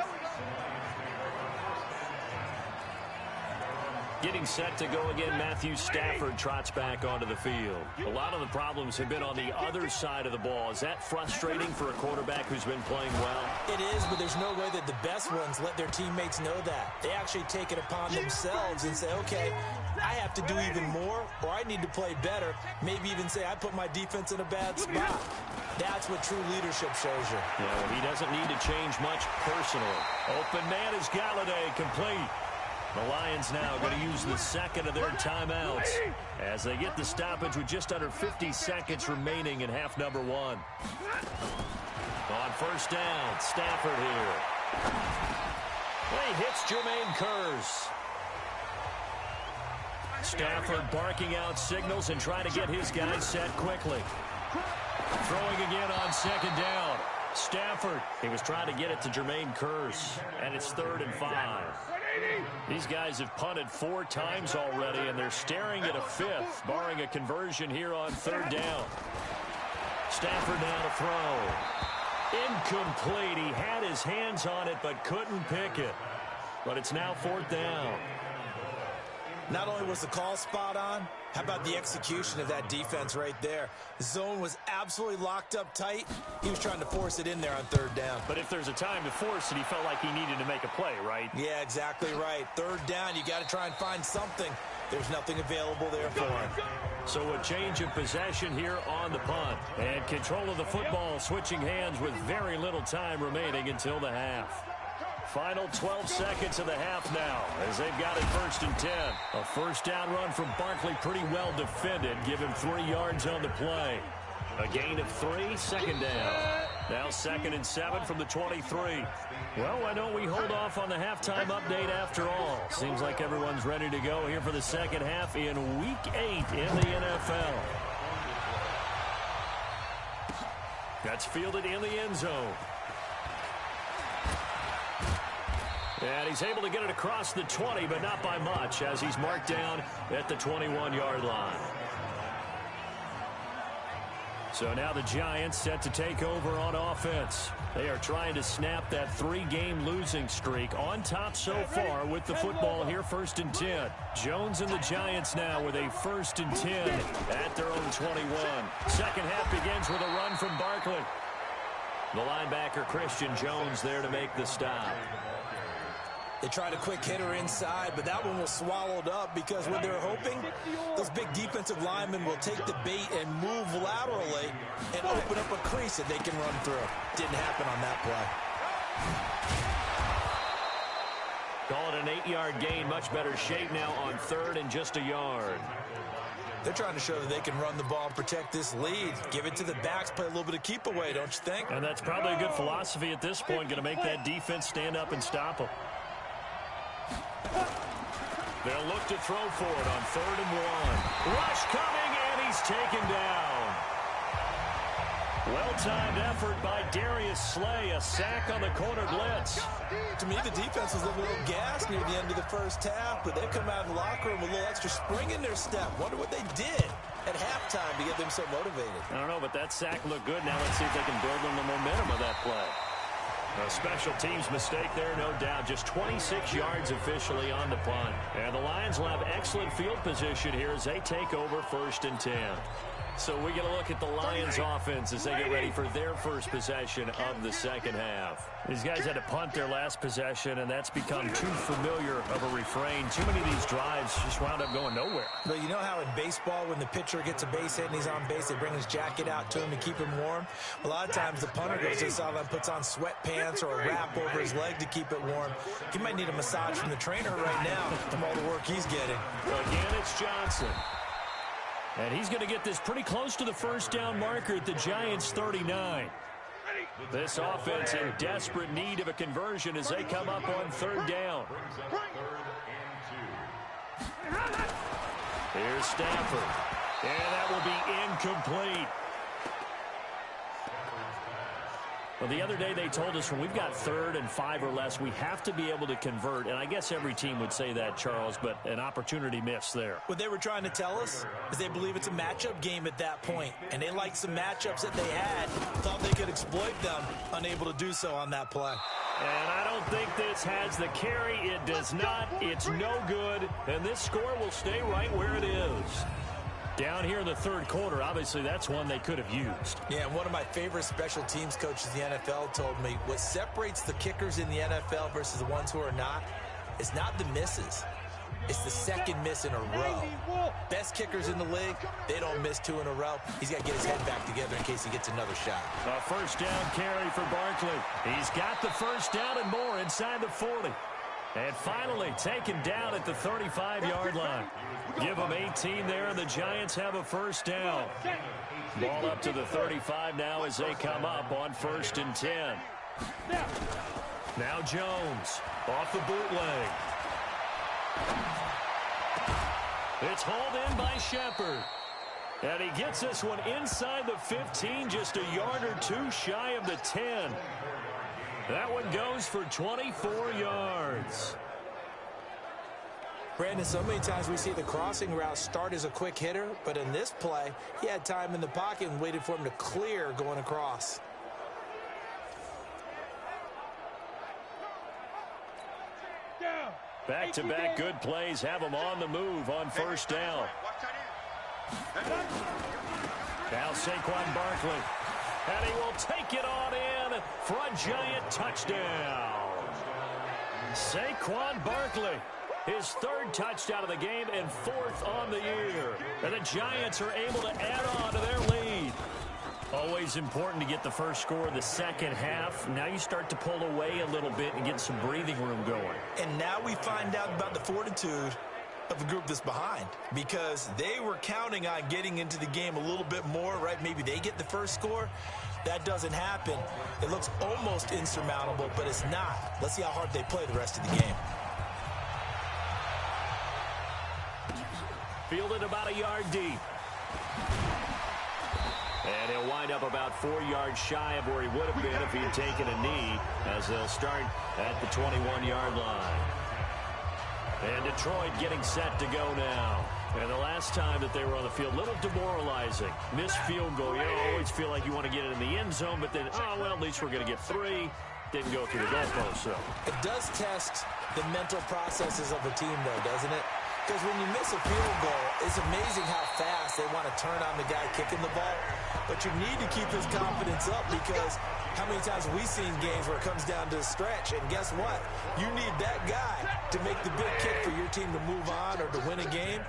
Getting set to go again, Matthew Stafford trots back onto the field. A lot of the problems have been on the other side of the ball. Is that frustrating for a quarterback who's been playing well? It is, but there's no way that the best ones let their teammates know that. They actually take it upon themselves and say, okay, I have to do even more, or I need to play better. Maybe even say, I put my defense in a bad spot. That's what true leadership shows you. Yeah, well, he doesn't need to change much personally. Open man is Galladay, complete. The Lions now going to use the second of their timeouts as they get the stoppage with just under 50 seconds remaining in half number 1. On first down, Stafford here. He hits Jermaine Kearse. Stafford barking out signals and trying to get his guys set quickly. Throwing again on second down. Stafford, he was trying to get it to Jermaine Kearse, and it's 3rd and 5. These guys have punted 4 times already, and they're staring at a 5th, barring a conversion here on 3rd down. Stafford now to throw. Incomplete. He had his hands on it, but couldn't pick it. But it's now 4th down. Not only was the call spot on, how about the execution of that defense right there? The zone was absolutely locked up tight. He was trying to force it in there on 3rd down. But if there's a time to force it, he felt like he needed to make a play, right? Yeah, exactly right. 3rd down, you got to try and find something. There's nothing available there for him. So a change of possession here on the punt. And control of the football switching hands with very little time remaining until the half. Final 12 seconds of the half now as they've got it 1st and 10. A first down run from Barkley, pretty well defended. Give him 3 yards on the play. A gain of 3, 2nd down. Now 2nd and 7 from the 23. Well, why don't we hold off on the halftime update after all? Seems like everyone's ready to go here for the second half in Week 8 in the NFL. That's fielded in the end zone. And he's able to get it across the 20, but not by much, as he's marked down at the 21-yard line. So now the Giants set to take over on offense. They are trying to snap that 3-game losing streak, on top so far with the football here 1st and 10. Jones and the Giants now with a 1st and 10 at their own 21. Second half begins with a run from Barkley. The linebacker Christian Jones there to make the stop. They tried a quick hitter inside, but that one was swallowed up because what they're hoping, those big defensive linemen will take the bait and move laterally and open up a crease that they can run through. Didn't happen on that play. Call it an 8-yard gain. Much better shape now on 3rd and just a yard. They're trying to show that they can run the ball and protect this lead. Give it to the backs, play a little bit of keep away, don't you think? And that's probably a good philosophy at this point. Going to make that defense stand up and stop them. They'll look to throw for it on 3rd and 1. Rush coming, and he's taken down. Well-timed effort by Darius Slay. A sack on the corner blitz. To me, the defense was a little gassed near the end of the first half, but they've come out of the locker room with a little extra spring in their step. Wonder what they did at halftime to get them so motivated. I don't know, but that sack looked good. Now let's see if they can build on the momentum of that play. A special teams mistake there, no doubt. Just 26 yards officially on the punt. And the Lions will have excellent field position here as they take over 1st and 10. So we get a look at the Lions offense as they get ready for their first possession of the second half. These guys had to punt their last possession, and that's become too familiar of a refrain. Too many of these drives just wound up going nowhere. But you know how in baseball, when the pitcher gets a base hit and he's on base, they bring his jacket out to him to keep him warm? A lot of times the punter goes to the sideline, puts on sweatpants or a wrap over his leg to keep it warm. He might need a massage from the trainer right now from all the work he's getting. Again, it's Johnson. And he's going to get this pretty close to the first down marker at the Giants' 39. This offense in desperate need of a conversion as they come up on 3rd down. Here's Stafford. And that will be incomplete. Well, the other day they told us when we've got 3rd and 5 or less, we have to be able to convert. And I guess every team would say that, Charles, but an opportunity missed there. What they were trying to tell us is they believe it's a matchup game at that point. And they liked some matchups that they had, thought they could exploit them, unable to do so on that play. And I don't think this has the carry. It does not. It's no good. And this score will stay right where it is. Down here in the 3rd quarter, obviously that's one they could have used. Yeah, and one of my favorite special teams coaches in the NFL told me what separates the kickers in the NFL versus the ones who are not is not the misses. It's the second miss in a row. Best kickers in the league, they don't miss 2 in a row. He's got to get his head back together in case he gets another shot. A first down carry for Barkley. He's got the first down and more inside the 40. And finally taken down at the 35-yard line. Give them 18 there, and the Giants have a first down. Ball up to the 35 now as they come up on 1st and 10. Now Jones off the bootleg. It's hauled in by Shepard. And he gets this one inside the 15, just a yard or 2 shy of the 10. That one goes for 24 yards. Brandon, so many times we see the crossing route start as a quick hitter, but in this play, he had time in the pocket and waited for him to clear going across. Back-to-back good plays have him on the move on 1st down. Now Saquon Barkley. And he will take it on in for a Giant touchdown. Saquon Barkley, his 3rd touchdown of the game and 4th on the year. And the Giants are able to add on to their lead. Always important to get the first score of the second half. Now you start to pull away a little bit and get some breathing room going. And now we find out about the fortitude of the group that's behind, because they were counting on getting into the game a little bit more, right? Maybe they get the first score. That doesn't happen. It looks almost insurmountable, but it's not. Let's see how hard they play the rest of the game. Fielded about a yard deep. And he'll wind up about 4 yards shy of where he would have been if he had taken a knee, as they'll start at the 21-yard line. And Detroit getting set to go now. And the last time that they were on the field, a little demoralizing. Missed field goal. You always feel like you want to get it in the end zone, but then, oh, well, at least we're going to get 3. Didn't go through the goalpost, so. It does test the mental processes of a team, though, doesn't it? Because when you miss a field goal, it's amazing how fast they want to turn on the guy kicking the ball. But you need to keep his confidence up, because how many times have we seen games where it comes down to a stretch? And guess what? You need that guy to make the big kick for your team to move on or to win a game.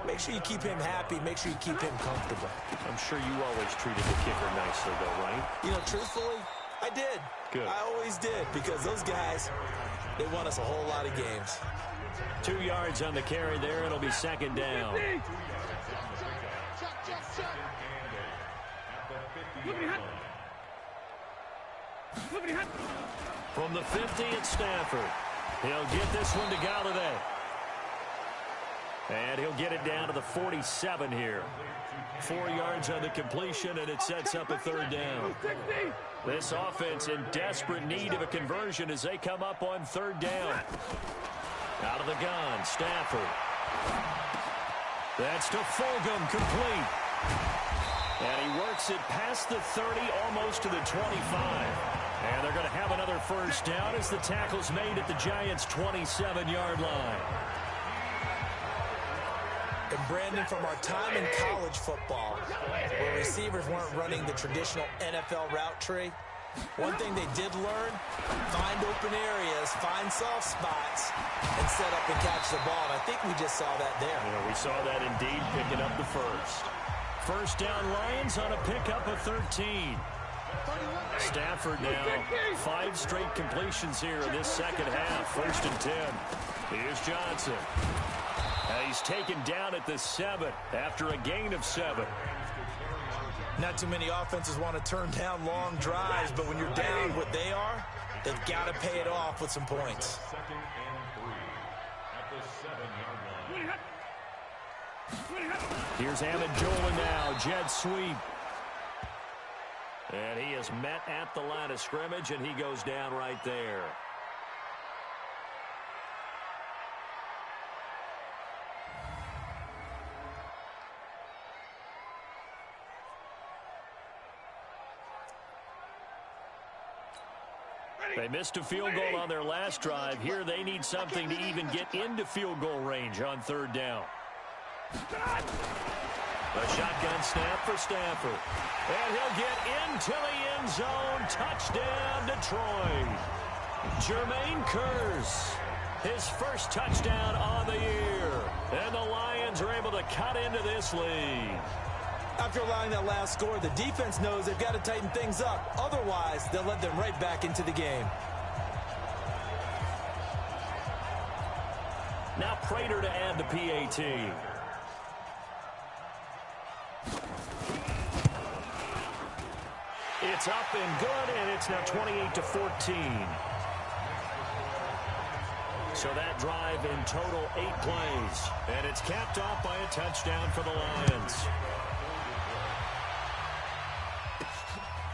Make sure you keep him happy. Make sure you keep him comfortable. I'm sure you always treated the kicker nicely, though, right? You know, truthfully, I did. Good. I always did, because those guys, they won us a whole lot of games. 2 yards on the carry there. It'll be 2nd down. From the 50, it's Stafford. He'll get this one to Galladay. And he'll get it down to the 47 here. 4 yards on the completion, and it sets up a third down. This offense in desperate need of a conversion as they come up on third down. Out of the gun, Stafford. That's to Fulgham, complete. And he works it past the 30, almost to the 25. And they're going to have another first down as the tackle's made at the Giants' 27-yard line. And Brandon, from our time in college football, where receivers weren't running the traditional NFL route tree, one thing they did learn, find open areas, find soft spots, and set up and catch the ball. And I think we just saw that there. Yeah, we saw that indeed, picking up the first. First down, Lions on a pickup of 13. Stafford now, 5 straight completions here in this second half. First and 10. Here's Johnson. He's taken down at the 7 after a gain of 7. Not too many offenses want to turn down long drives, but when you're down what they are, they've got to pay it off with some points. Here's Amendola now, jet sweep. And he is met at the line of scrimmage, and he goes down right there. They missed a field goal on their last drive. Here they need something to even get into field goal range on third down. A shotgun snap for Stafford. And he'll get into the end zone. Touchdown, Detroit. Jermaine Kearse, his first touchdown on the year. And the Lions are able to cut into this lead. After allowing that last score, the defense knows they've got to tighten things up. Otherwise, they'll let them right back into the game. Now Prater to add the PAT. It's up and good, and it's now 28-14. So that drive in total 8 plays. And it's capped off by a touchdown for the Lions.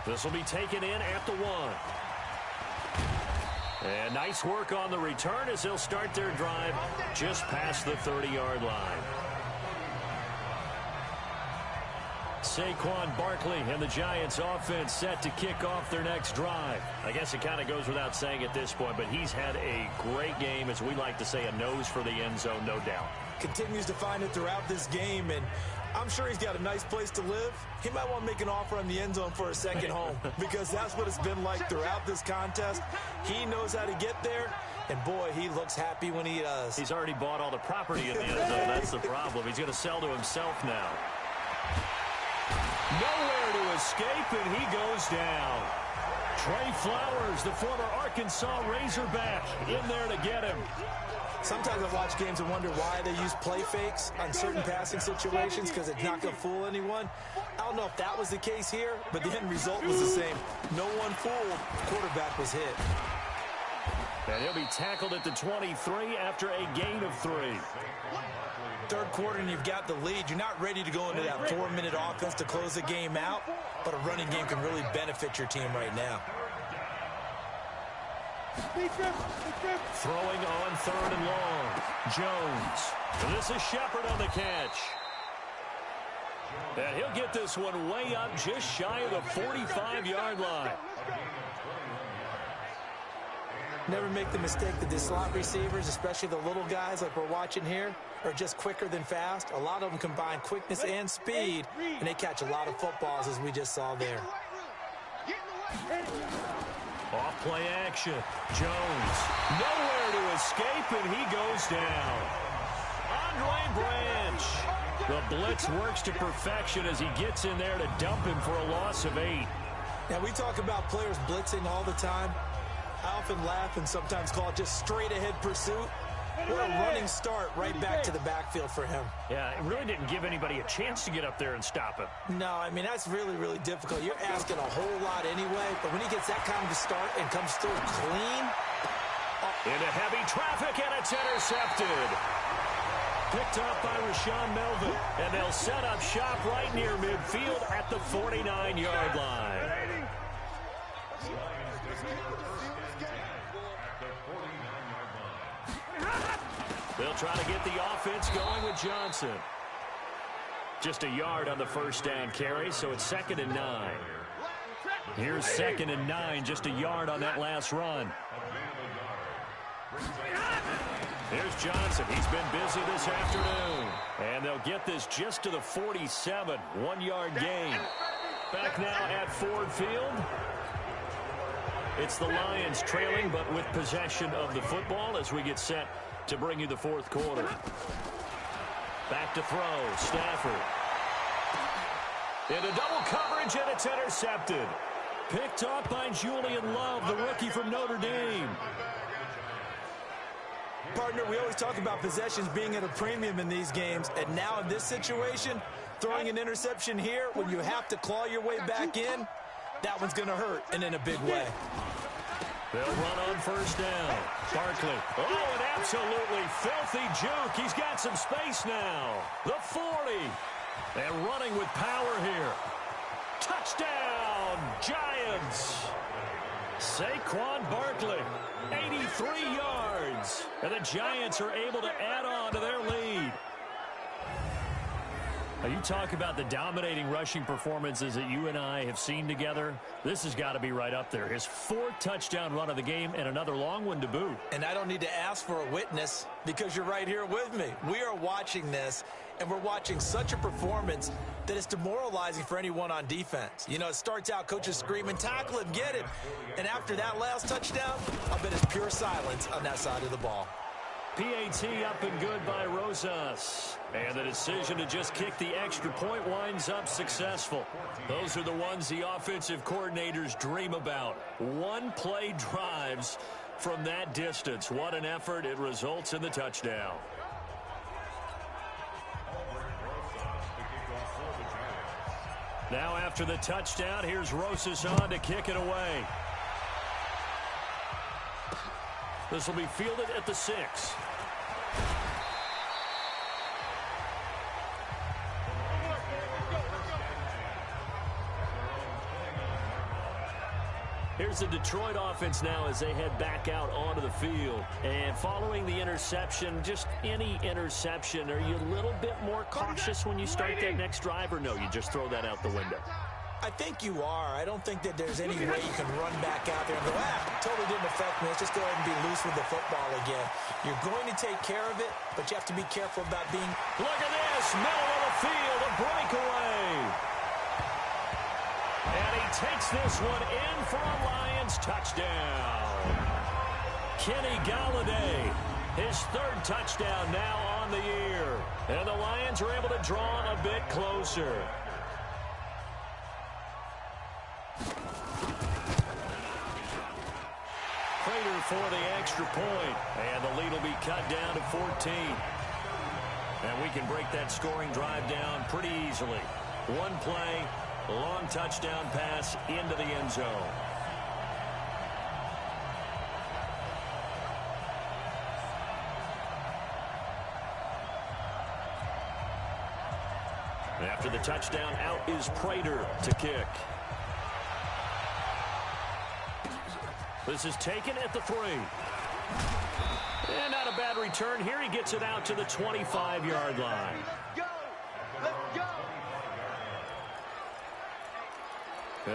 This will be taken in at the 1. And nice work on the return as they'll start their drive just past the 30-yard line. Saquon Barkley and the Giants offense set to kick off their next drive. I guess it kind of goes without saying at this point, but he's had a great game, as we like to say, a nose for the end zone, no doubt. Continues to find it throughout this game, and I'm sure he's got a nice place to live. He might want to make an offer on the end zone for a second home, because that's what it's been like throughout this contest. He knows how to get there, and boy, he looks happy when he does. He's already bought all the property in the end zone. That's the problem. He's going to sell to himself now. Nowhere to escape, and he goes down. Trey Flowers, the former Arkansas Razorback, in there to get him. Sometimes I watch games and wonder why they use play fakes on certain passing situations, because it's not going to fool anyone. I don't know if that was the case here, but the end result was the same. No one fooled. Quarterback was hit. And he'll be tackled at the 23 after a gain of 3. Third quarter and you've got the lead. You're not ready to go into that 4-minute offense to close the game out, but a running game can really benefit your team right now. Throwing on 3rd and long. Jones. This is Shepard on the catch. And he'll get this one way up just shy of the 45-yard line. Never make the mistake that the slot receivers, especially the little guys like we're watching here, are just quicker than fast. A lot of them combine quickness and speed, and they catch a lot of footballs, as we just saw there. Off play action. Jones. Nowhere to escape, and he goes down. Andre Branch. The blitz works to perfection as he gets in there to dump him for a loss of 8. Now, we talk about players blitzing all the time. I often laugh and sometimes call it just straight-ahead pursuit. What a running start right back to the backfield for him. Yeah, it really didn't give anybody a chance to get up there and stop him. No, I mean, that's really, really difficult. You're asking a whole lot anyway, but when he gets that kind of a start and comes through clean. Into heavy traffic, and it's intercepted. Picked up by Rashaan Melvin. And they'll set up shop right near midfield at the 49-yard line. They'll try to get the offense going with Johnson. Just a yard on the first down carry, so it's 2nd and 9. Here's 2nd and 9, just a yard on that last run. Here's Johnson. He's been busy this afternoon. And they'll get this just to the 47, 1-yard gain. Back now at Ford Field. It's the Lions trailing, but with possession of the football as we get set to bring you the fourth quarter. Back to throw, Stafford. Into double coverage, and it's intercepted. Picked up by Julian Love, the rookie from Notre Dame. Partner, we always talk about possessions being at a premium in these games, and now in this situation, throwing an interception here when you have to claw your way back in, that one's going to hurt, and in a big way. They'll run on first down. Barkley. Oh, an absolutely filthy juke. He's got some space now. The 40. And running with power here. Touchdown, Giants. Saquon Barkley, 83 yards. And the Giants are able to add on to their lead. Now, you talk about the dominating rushing performances that you and I have seen together. This has got to be right up there. His 4th touchdown run of the game and another long one to boot. And I don't need to ask for a witness because you're right here with me. We are watching this, and we're watching such a performance that it's demoralizing for anyone on defense. You know, it starts out, coaches screaming, tackle him, get him. And after that last touchdown, I'll bet it's pure silence on that side of the ball. PAT up and good by Rosas. And the decision to just kick the extra point winds up successful. Those are the ones the offensive coordinators dream about. One-play drives from that distance. What an effort. It results in the touchdown. Now after the touchdown, here's Rosas on to kick it away. This will be fielded at the 6. Here's the Detroit offense now as they head back out onto the field. And following the interception, just any interception, are you a little bit more cautious when you start that next drive, or no, you just throw that out the window? I think you are. I don't think that there's any way you can run back out there and go, totally didn't affect me. Let's just go ahead and be loose with the football again. You're going to take care of it, but you have to be careful about being... Look at this, middle of the field, a breakaway. And he takes this one in for a Lions touchdown. Kenny Golladay, his 3rd touchdown now on the year. And the Lions are able to draw a bit closer. Prater for the extra point, and the lead will be cut down to 14. And we can break that scoring drive down pretty easily. One play, long touchdown pass into the end zone. After the touchdown, out is Prater to kick. This is taken at the 3. And not a bad return here. He gets it out to the 25-yard line. Let's go.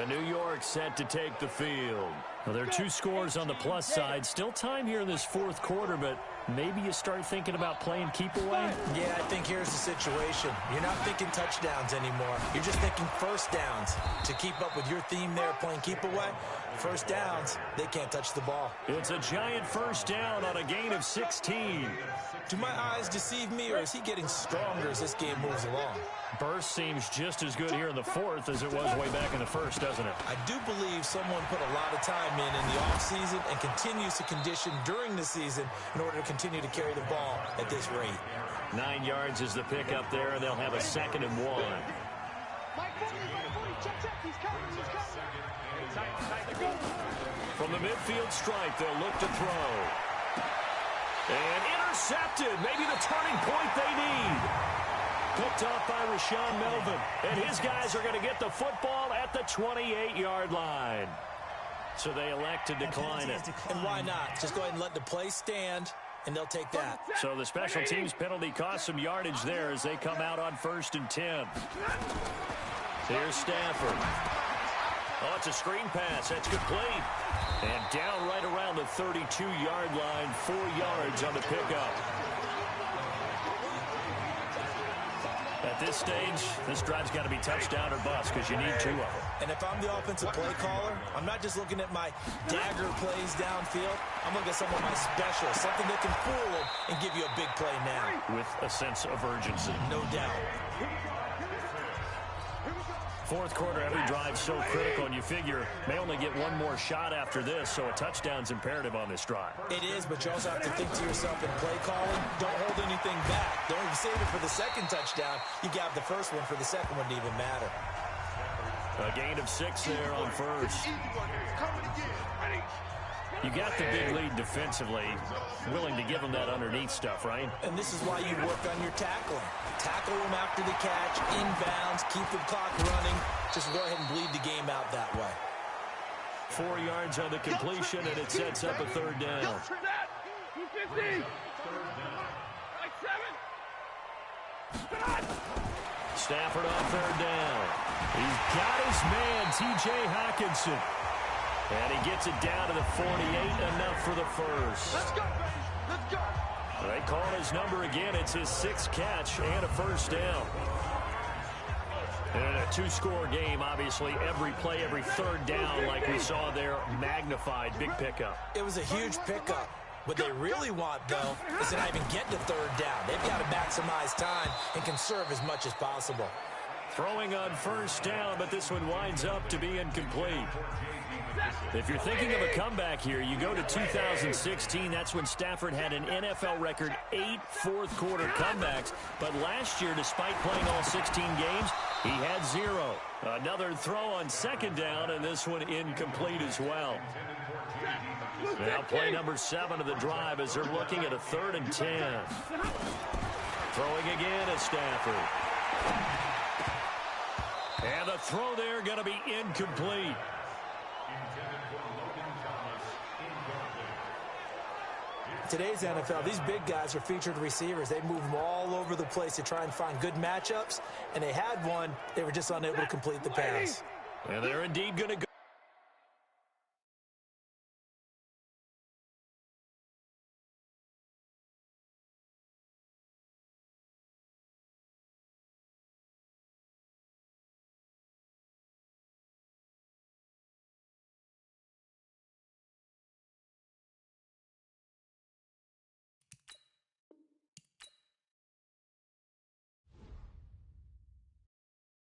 New York set to take the field. Well, there are 2 scores on the plus side. Still time here in this 4th quarter, but maybe you start thinking about playing keep away? Yeah, I think here's the situation. You're not thinking touchdowns anymore. You're just thinking first downs. To keep up with your theme there, playing keep away, first downs, they can't touch the ball. It's a giant first down on a gain of 16. Do my eyes deceive me, or is he getting stronger as this game moves along? Burst seems just as good here in the 4th as it was way back in the 1st, doesn't it? I do believe someone put a lot of time in the offseason and continues to condition during the season in order to continue to carry the ball at this rate. 9 yards is the pickup there, and they'll have a 2nd and 1. From the midfield stripe, they'll look to throw. And intercepted. Maybe the turning point they need. Picked off by Rashaan Melvin. And his guys are going to get the football at the 28-yard line. So they elect to decline it. And why not? Just go ahead and let the play stand, and they'll take that. So the special teams penalty cost some yardage there as they come out on 1st and 10. Here's Stafford. Oh, it's a screen pass. That's complete. And down right around the 32-yard line, 4 yards on the pickup. At this stage, this drive's got to be touchdown or bust because you need 2 of them. And if I'm the offensive play caller, I'm not just looking at my dagger plays downfield. I'm looking at some of my specials, something that can fool them and give you a big play now. With a sense of urgency. No doubt. 4th quarter, every drive so critical, and you figure may only get 1 more shot after this, so a touchdown's imperative on this drive. It is, but you also have to think to yourself in play calling, don't hold anything back. Don't even save it for the second touchdown. You got the first one for the second one to even matter. A gain of 6 there on 1st. You got the big lead defensively, willing to give them that underneath stuff, right? And this is why you work on your tackling. Tackle them after the catch, inbounds, keep the clock running. Just go ahead and bleed the game out that way. 4 yards on the completion, and it sets up a 3rd down. Stafford on 3rd down. He's got his man, T.J. Hockenson. And he gets it down to the 48, enough for the first. Let's go, baby. Let's go. They call his number again. It's his 6th catch and a 1st down. And a 2-score game, obviously, every play, every 3rd down, like we saw there, magnified, big pickup. It was a huge pickup. What they really want, though, is to not even get to 3rd down. They've got to maximize time and conserve as much as possible. Throwing on 1st down, but this one winds up to be incomplete. If you're thinking of a comeback here, you go to 2016. That's when Stafford had an NFL record 8 fourth-quarter comebacks. But last year, despite playing all 16 games, he had 0. Another throw on 2nd down, and this one incomplete as well. Now play number 7 of the drive as they're looking at a 3rd and 10. Throwing again is Stafford. And the throw there going to be incomplete. Today's NFL, these big guys are featured receivers. They move them all over the place to try and find good matchups, and they had one. They were just unable to complete the pass. And they're indeed going to